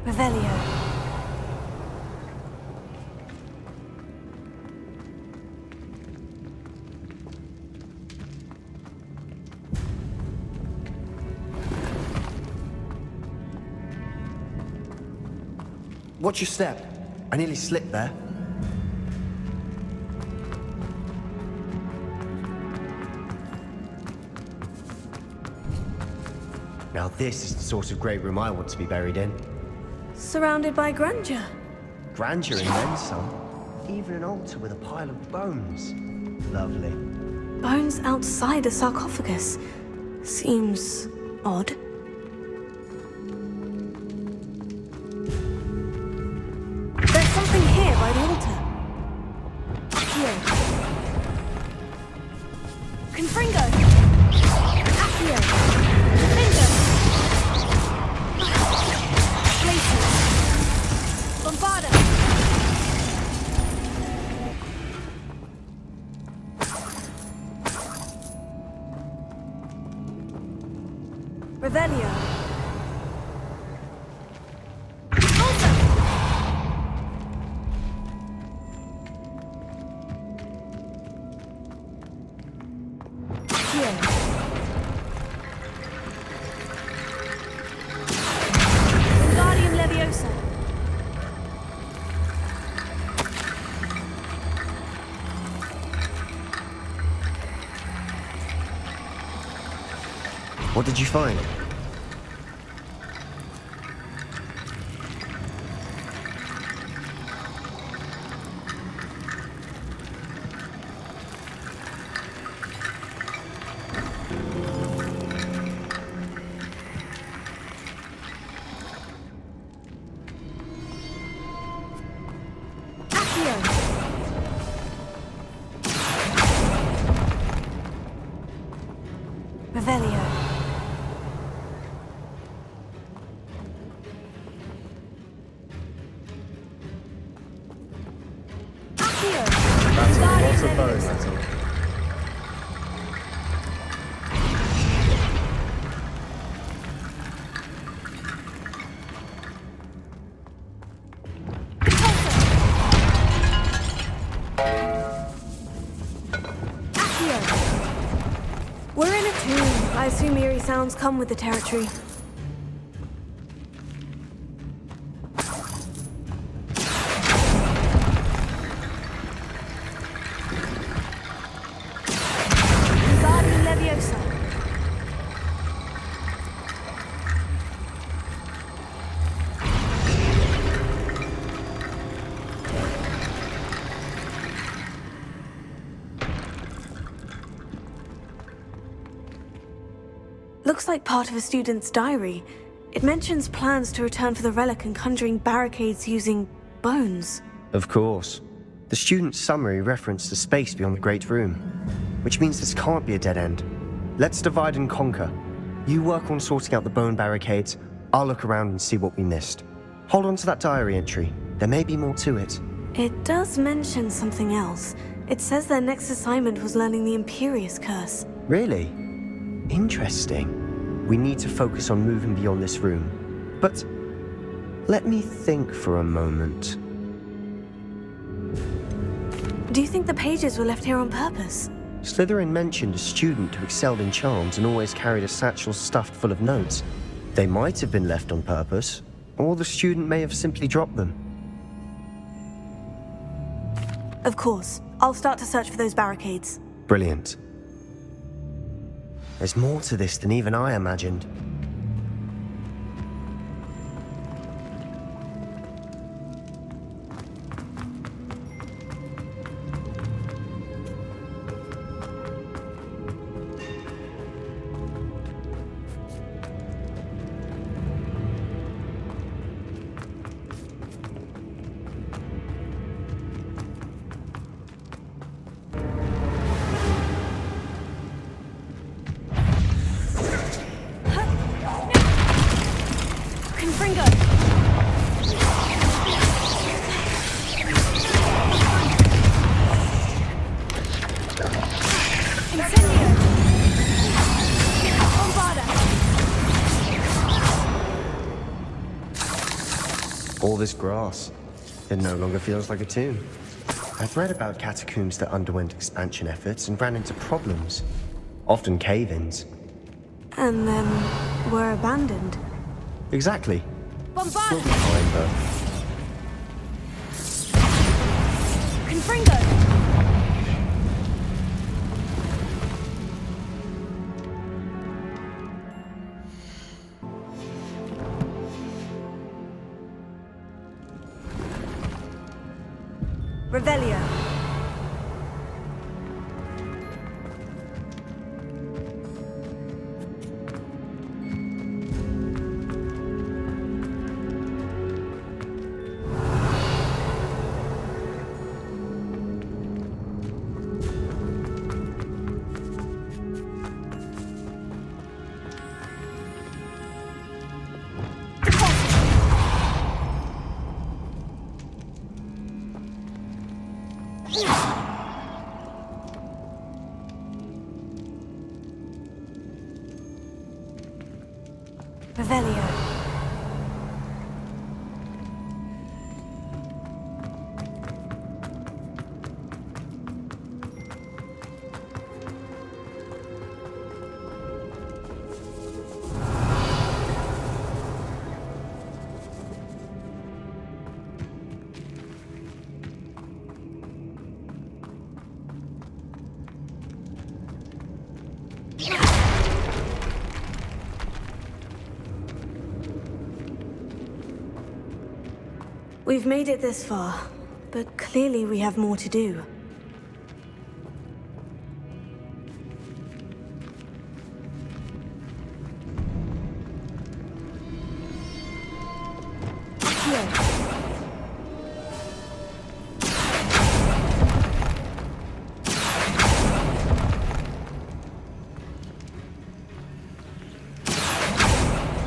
Revelio. Watch your step. I nearly slipped there. Now this is the sort of great room I want to be buried in. Surrounded by grandeur. Grandeur and then some. Even an altar with a pile of bones. Lovely. Bones outside a sarcophagus. Seems odd. There's something here by the altar. Accio. Confringo. Accio. Confringo. Places. Bombarda. Revelio. Wingardium Leviosa. What did you find? Revelio. That's lots of bones, that's all. We're in a tomb. I assume eerie sounds come with the territory. Wingardium Leviosa. looks like part of a student's diary. It mentions plans to return for the relic and conjuring barricades using bones. Of course. The student's summary referenced the space beyond the Great Room, which means this can't be a dead end. Let's divide and conquer. You work on sorting out the bone barricades, I'll look around and see what we missed. Hold on to that diary entry. There may be more to it. It does mention something else. It says their next assignment was learning the Imperious Curse. Really? Interesting. We need to focus on moving beyond this room. But let me think for a moment. Do you think the pages were left here on purpose? Slytherin mentioned a student who excelled in charms and always carried a satchel stuffed full of notes. They might have been left on purpose, or the student may have simply dropped them. Of course. I'll start to search for those barricades. Brilliant. There's more to this than even I imagined. All this grass, it no longer feels like a tomb. I've read about catacombs that underwent expansion efforts and ran into problems, often cave-ins. And then were abandoned. Exactly. Bombard! We'll be fine, though. Confringo! Revelio. Revelio. We've made it this far, but clearly we have more to do.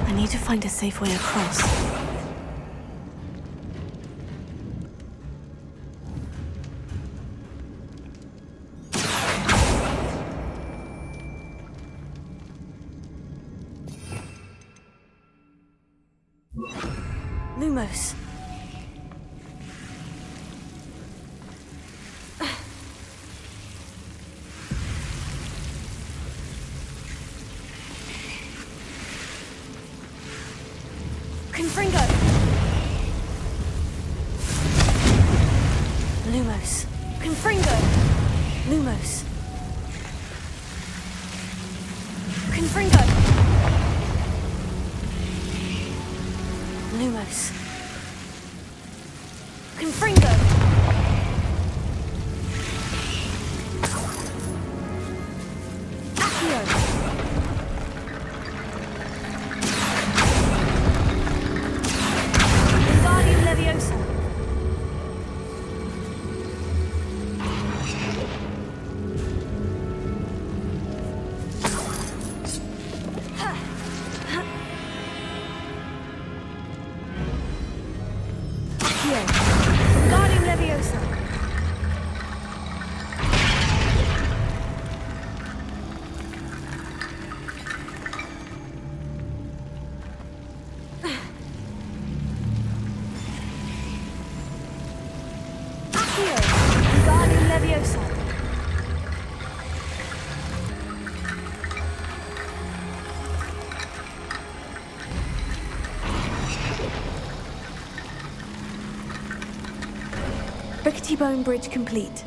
I need to find a safe way across. Lumos. Confringo. Lumos. Confringo. Lumos. Confringo. Lumos. Confringo! Accio! Rickety Bone Bridge complete.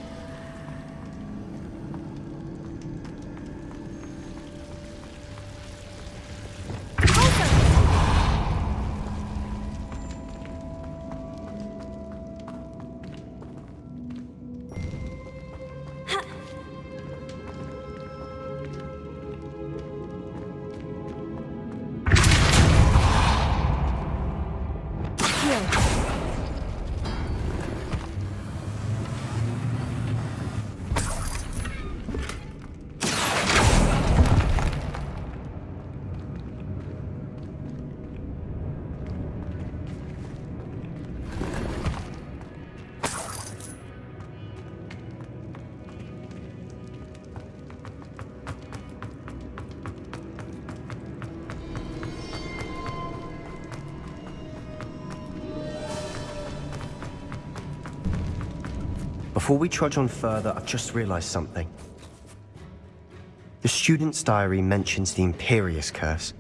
Before we trudge on further, I've just realized something. The student's diary mentions the Imperious Curse.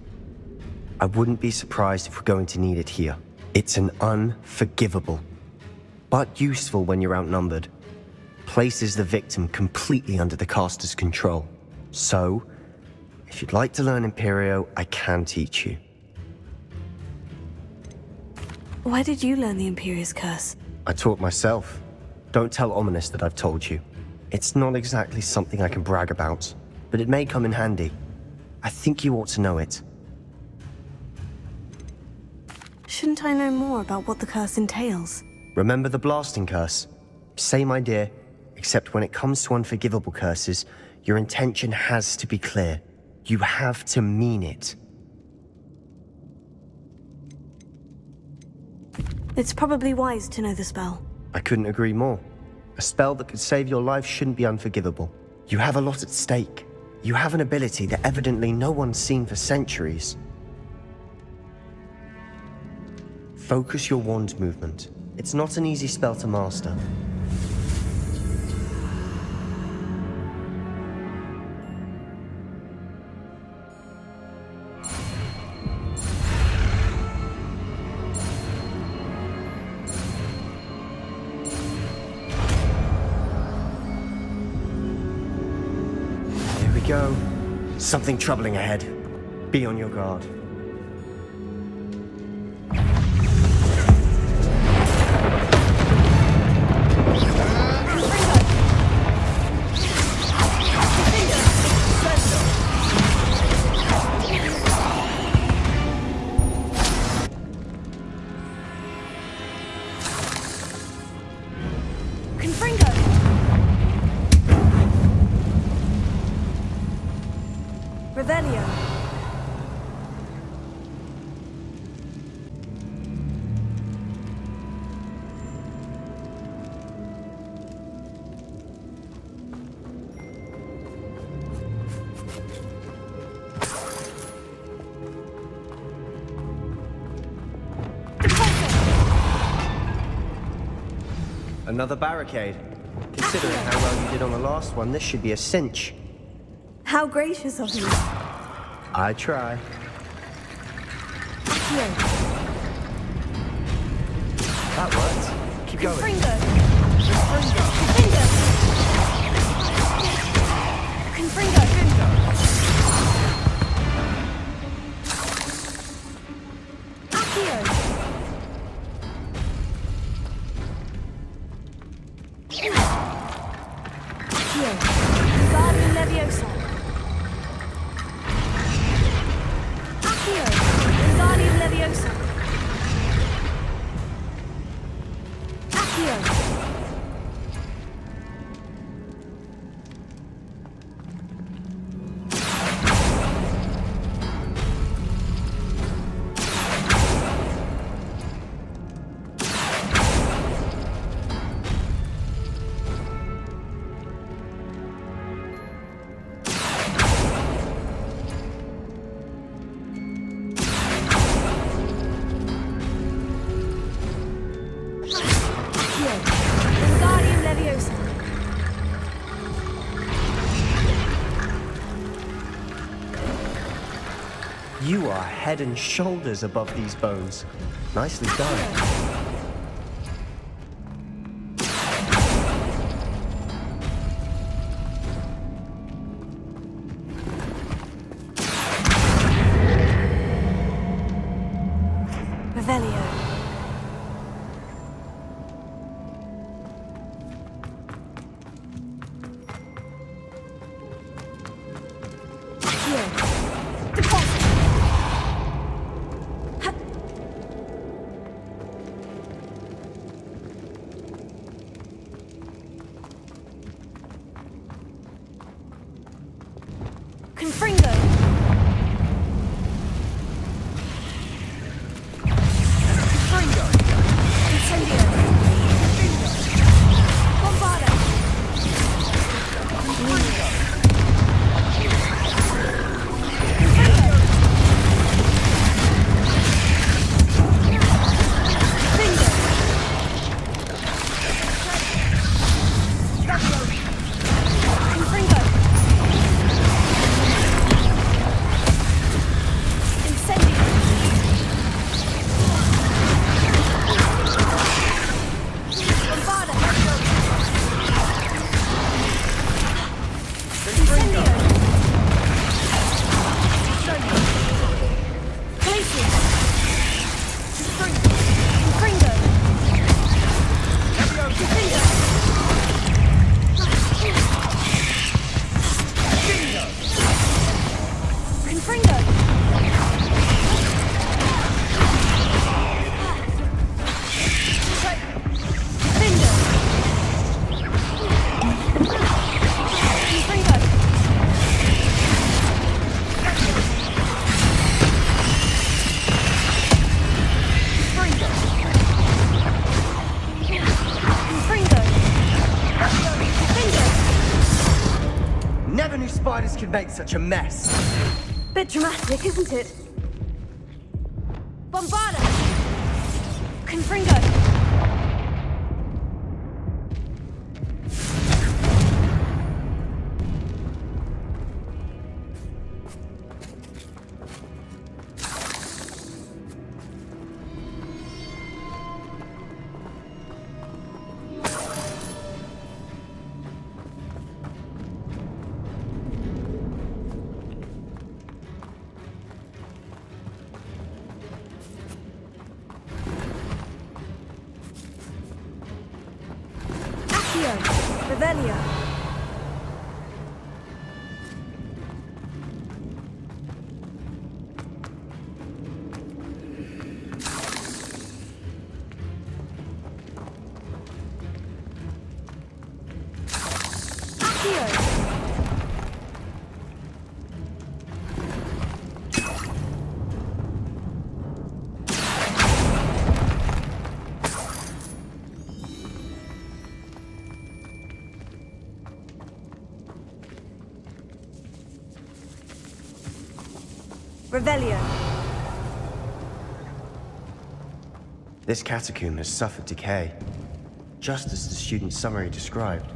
I wouldn't be surprised if we're going to need it here. It's an unforgivable, but useful when you're outnumbered. Places the victim completely under the caster's control. So, if you'd like to learn Imperio, I can teach you. Where did you learn the Imperious Curse? I taught myself. Don't tell Ominous that I've told you. It's not exactly something I can brag about, but it may come in handy. I think you ought to know it. Shouldn't I know more about what the curse entails? Remember the blasting curse? Same idea, except when it comes to unforgivable curses, your intention has to be clear. You have to mean it. It's probably wise to know the spell. I couldn't agree more. A spell that could save your life shouldn't be unforgivable. You have a lot at stake. You have an ability that evidently no one's seen for centuries. Focus your wand movement. It's not an easy spell to master. Go. Something troubling ahead. Be on your guard. Another barricade. Considering how well you did on the last one, this should be a cinch. How gracious of you. I try. Here. That worked. Keep going. You are head and shoulders above these bones. Nicely done. Revelio. Confringo! Confringo! Incendio! Bombarda! Confringo! Never knew spiders could make such a mess. Bit dramatic, isn't it? Bombarda! Confringo! Revelio. Revelio. This catacomb has suffered decay, just as the student summary described.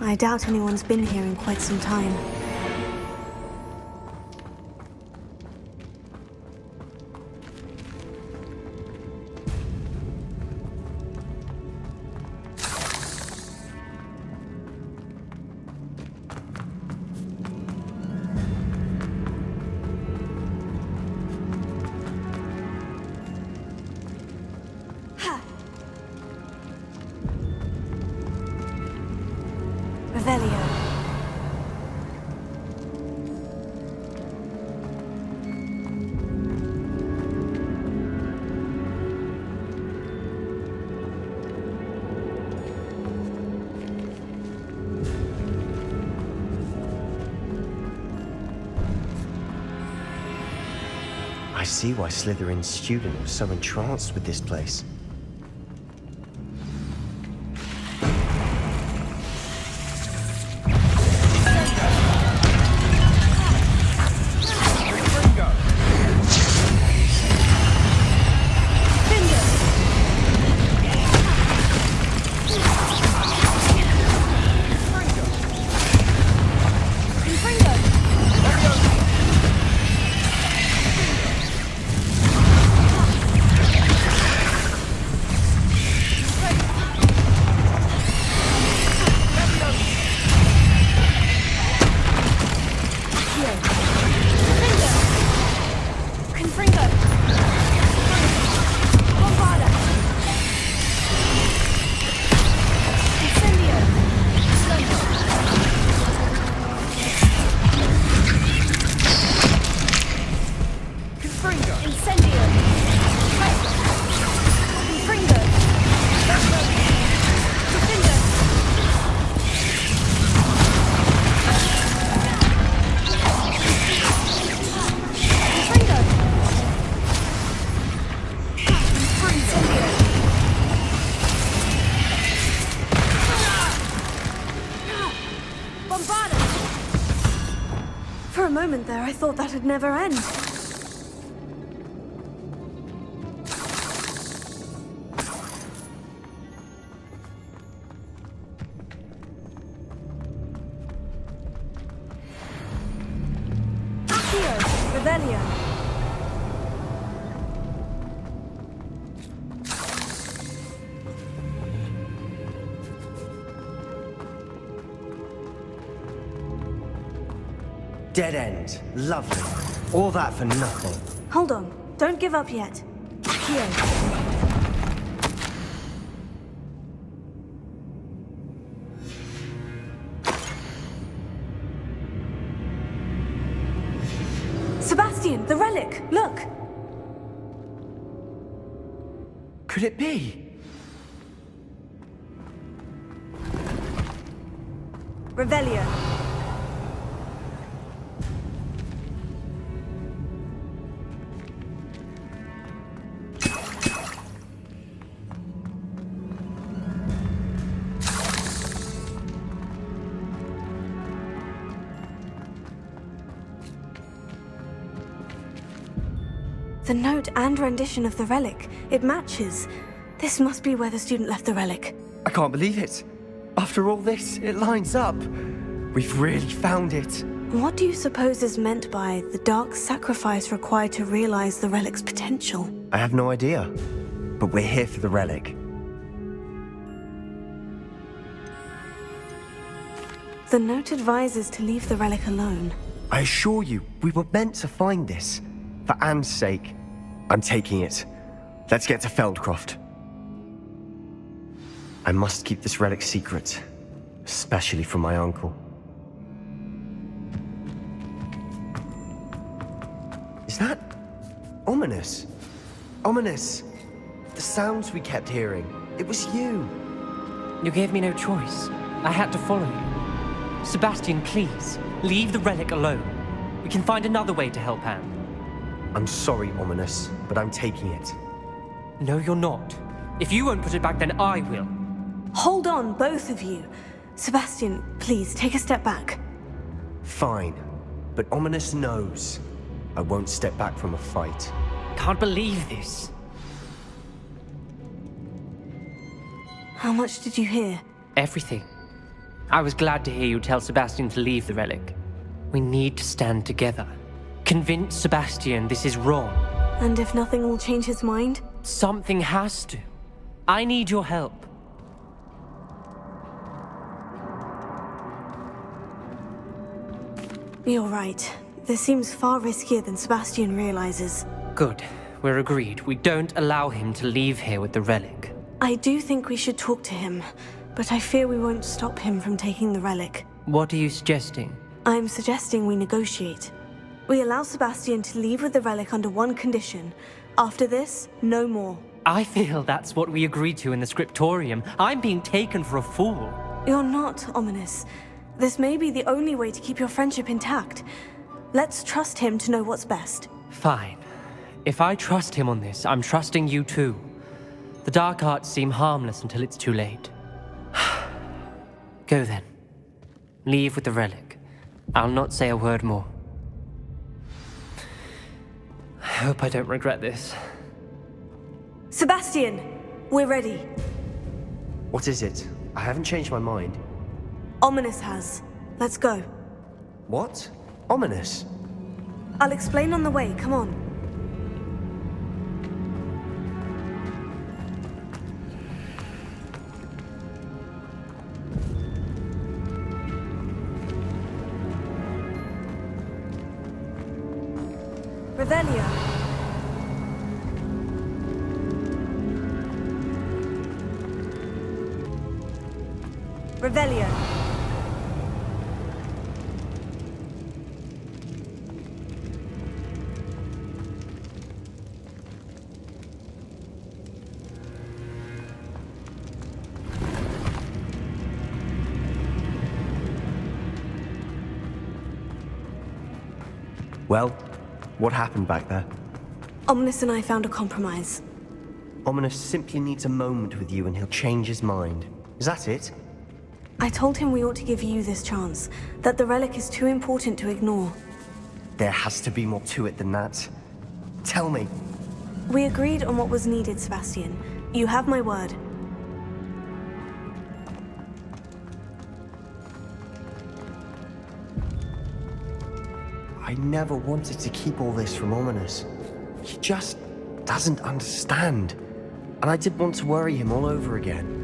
I doubt anyone's been here in quite some time. Revelio. I see why Slytherin's student was so entranced with this place. moment there, I thought that'd never end. Accio, Revelio. Dead end. Lovely. All that for nothing. Hold on. Don't give up yet. Accio. Sebastian, the relic! Look! Could it be? Revelio. The note and rendition of the relic. It matches. This must be where the student left the relic. I can't believe it. After all this, it lines up. We've really found it. What do you suppose is meant by the dark sacrifice required to realize the relic's potential? I have no idea. But we're here for the relic. The note advises to leave the relic alone. I assure you, we were meant to find this. For Anne's sake. I'm taking it. Let's get to Feldcroft. I must keep this relic secret. Especially from my uncle. Is that... ominous? Ominous! The sounds we kept hearing. It was you. You gave me no choice. I had to follow you. Sebastian, please, leave the relic alone. We can find another way to help Anne. I'm sorry, Ominous, but I'm taking it. No, you're not. If you won't put it back, then I will. Hold on, both of you. Sebastian, please, take a step back. Fine. But Ominous knows. I won't step back from a fight. Can't believe this. How much did you hear? Everything. I was glad to hear you tell Sebastian to leave the relic. We need to stand together. Convince Sebastian this is wrong. And if nothing will change his mind? Something has to. I need your help. You're right. This seems far riskier than Sebastian realizes. Good. We're agreed. We don't allow him to leave here with the relic. I do think we should talk to him, but I fear we won't stop him from taking the relic. What are you suggesting? I'm suggesting we negotiate. We allow Sebastian to leave with the relic under one condition. After this, no more. I feel that's what we agreed to in the scriptorium. I'm being taken for a fool. You're not, Ominous. This may be the only way to keep your friendship intact. Let's trust him to know what's best. Fine. If I trust him on this, I'm trusting you too. The dark arts seem harmless until it's too late. Go then. Leave with the relic. I'll not say a word more. I hope I don't regret this. Sebastian! We're ready. What is it? I haven't changed my mind. Ominous has. Let's go. What? Ominous? I'll explain on the way. Come on. Revelio. Revelio. Well, what happened back there? Ominous and I found a compromise. Ominous simply needs a moment with you and he'll change his mind. Is that it? I told him we ought to give you this chance, that the relic is too important to ignore. There has to be more to it than that. Tell me. We agreed on what was needed, Sebastian. You have my word. I never wanted to keep all this from Ominous. He just doesn't understand. And I didn't want to worry him all over again.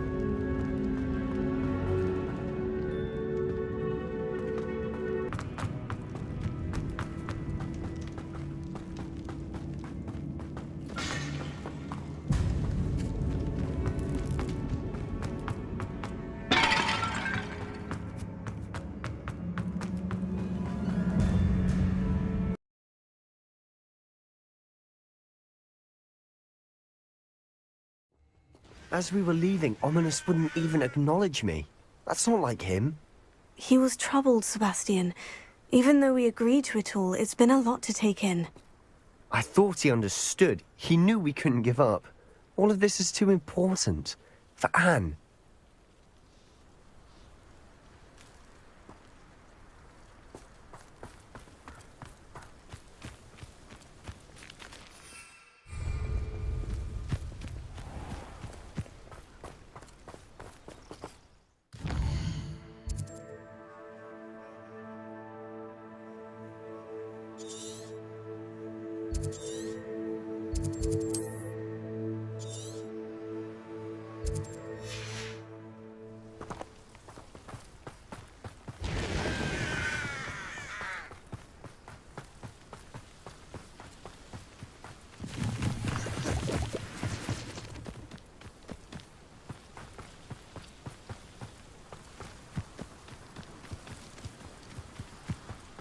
As we were leaving, Ominous wouldn't even acknowledge me. That's not like him. He was troubled, Sebastian. Even though we agreed to it all, it's been a lot to take in. I thought he understood. He knew we couldn't give up. All of this is too important. For Anne.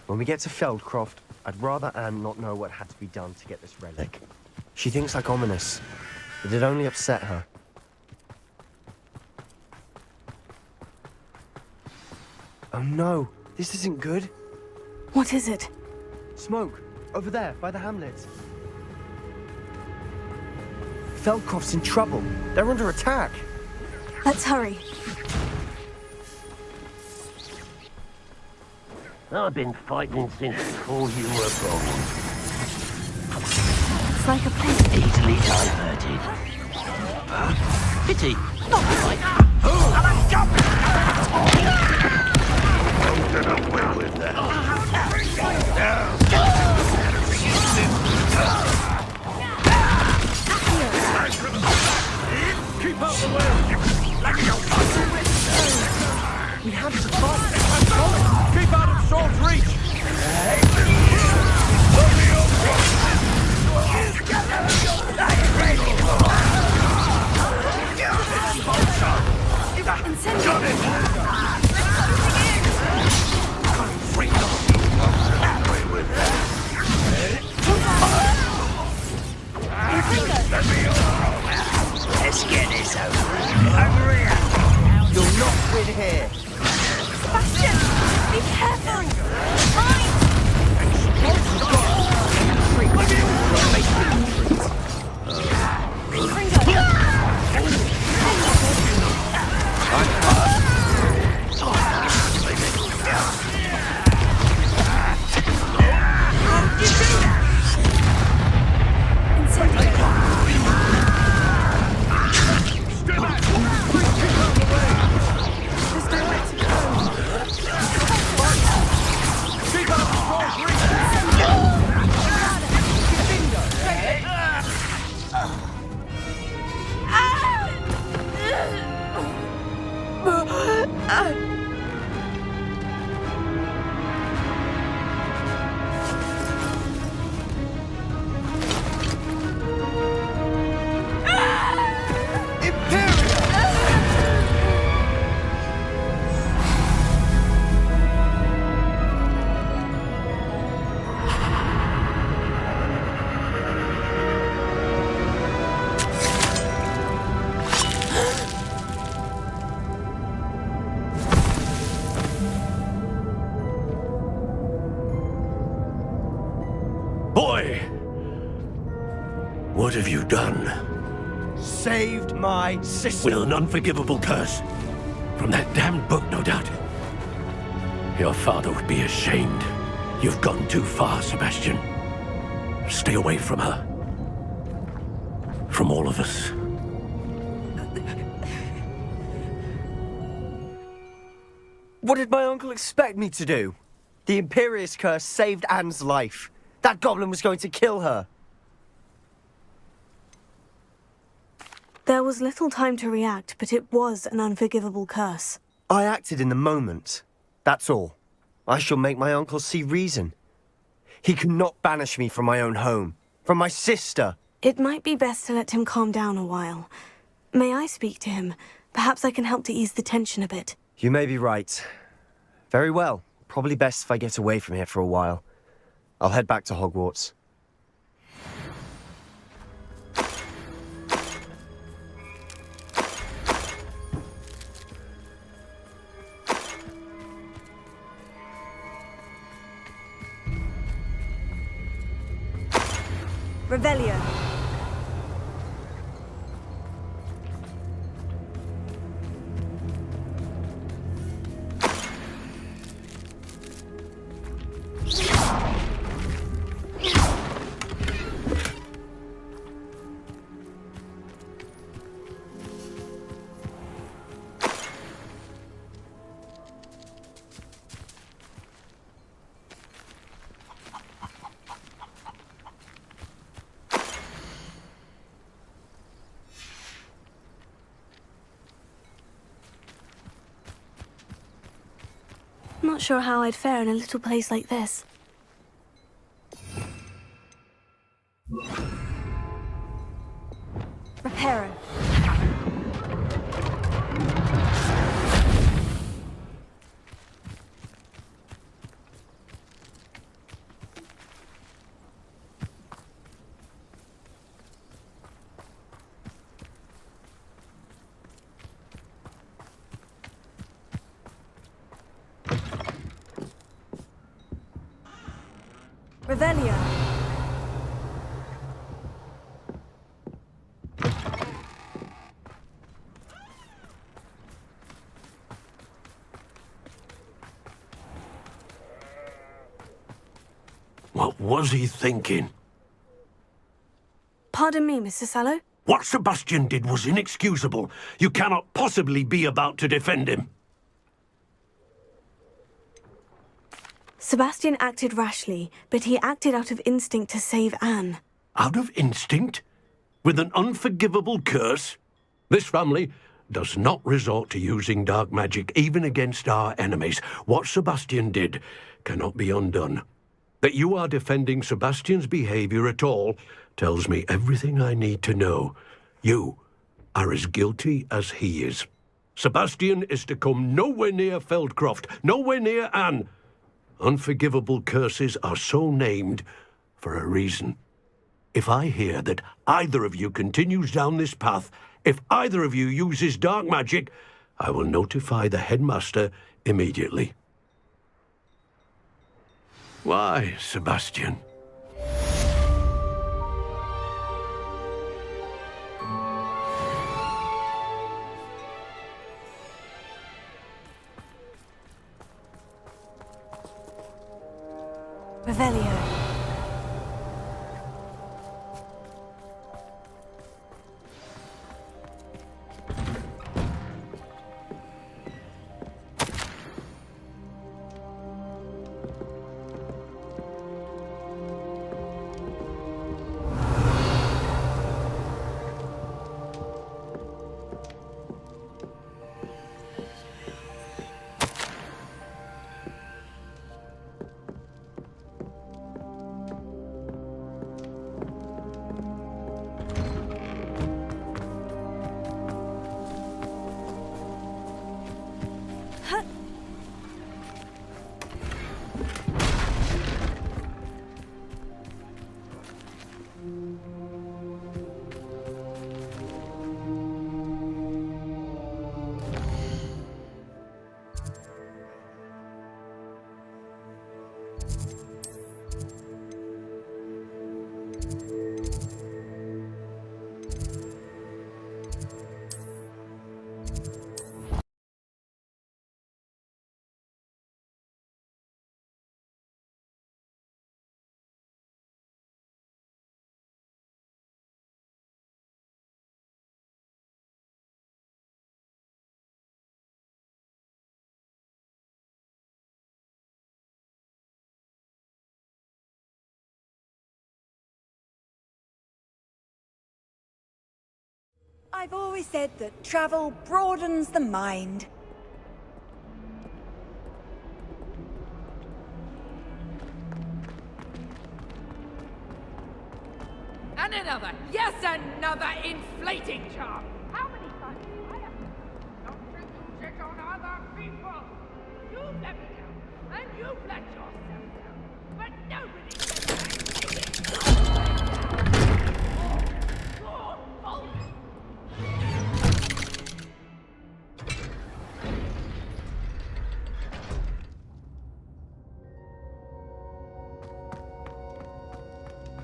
When we get to Feldcroft, I'd rather Anne not know what had to be done to get this relic. She thinks like Ominous, but it only upset her. Oh no, this isn't good. What is it? Smoke, over there, by the hamlet. Feldcroft's in trouble. They're under attack. Let's hurry. I've been fighting since before you were born. It's like a plane. Easily diverted. Pity. Not quite. I'm gonna win with that. Keep out the way! We have to fight! Keep out of sword's reach! Let's get this over. Over here. You'll not win here. Sebastian, be careful! Boy! What have you done? Saved my sister. With an unforgivable curse. From that damned book, no doubt. Your father would be ashamed. You've gone too far, Sebastian. Stay away from her. From all of us. What did my uncle expect me to do? The Imperious curse saved Anne's life. That goblin was going to kill her. There was little time to react, but it was an unforgivable curse. I acted in the moment. That's all. I shall make my uncle see reason. He cannot banish me from my own home. From my sister. It might be best to let him calm down a while. May I speak to him? Perhaps I can help to ease the tension a bit. You may be right. Very well. Probably best if I get away from here for a while. I'll head back to Hogwarts. Revelio. Not sure how I'd fare in a little place like this. Reparo. Revelio. What was he thinking? Pardon me, Mr. Sallow? What Sebastian did was inexcusable. You cannot possibly be about to defend him. Sebastian acted rashly, but he acted out of instinct to save Anne. Out of instinct? With an unforgivable curse? This family does not resort to using dark magic even against our enemies. What Sebastian did cannot be undone. That you are defending Sebastian's behavior at all tells me everything I need to know. You are as guilty as he is. Sebastian is to come nowhere near Feldcroft, nowhere near Anne. Unforgivable curses are so named for a reason. If I hear that either of you continues down this path, if either of you uses dark magic, I will notify the headmaster immediately. Why, Sebastian? Revelio. I've always said that travel broadens the mind. And another, yes, another inflating charm. How many times have I have to not to use it on other people? You've let me down, and you've let yourself down, but nobody said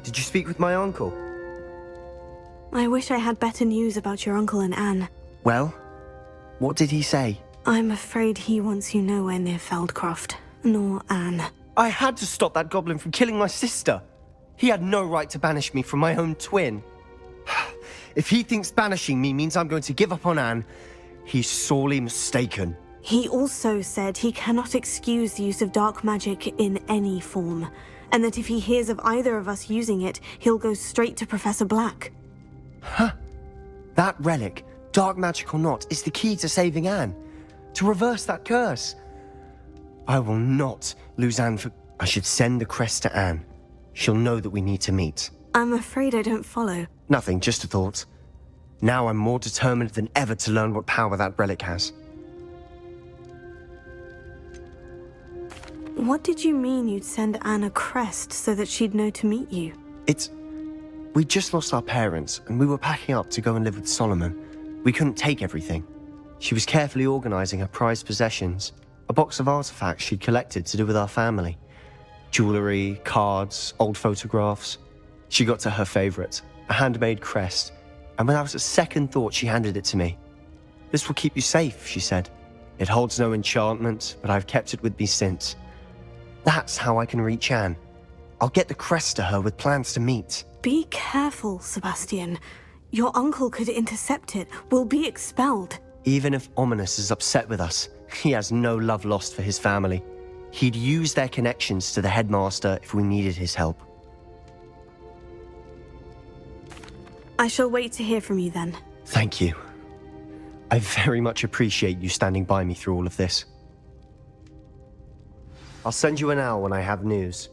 Did you speak with my uncle? I wish I had better news about your uncle and Anne. Well, what did he say? I'm afraid he wants you nowhere near Feldcroft, nor Anne. I had to stop that goblin from killing my sister. He had no right to banish me from my own twin. If he thinks banishing me means I'm going to give up on Anne, he's sorely mistaken. He also said he cannot excuse the use of dark magic in any form, and that if he hears of either of us using it, he'll go straight to Professor Black. Huh? That relic, dark magic or not, is the key to saving Anne. To reverse that curse. I will not lose Anne for... I should send the crest to Anne. She'll know that we need to meet. I'm afraid I don't follow. Nothing, just a thought. Now I'm more determined than ever to learn what power that relic has. What did you mean you'd send Anne a crest so that she'd know to meet you? We just lost our parents, and we were packing up to go and live with Solomon. We couldn't take everything. She was carefully organizing her prized possessions, a box of artifacts she'd collected to do with our family. Jewelry, cards, old photographs. She got to her favorite, a handmade crest, and without a second thought she handed it to me. "This will keep you safe," she said. "It holds no enchantment, but I've kept it with me since. That's how I can reach Anne. I'll get the crest to her with plans to meet." Be careful, Sebastian. Your uncle could intercept it. We'll be expelled. Even if Ominous is upset with us, he has no love lost for his family. He'd use their connections to the headmaster if we needed his help. I shall wait to hear from you then. Thank you. I very much appreciate you standing by me through all of this. I'll send you an owl when I have news.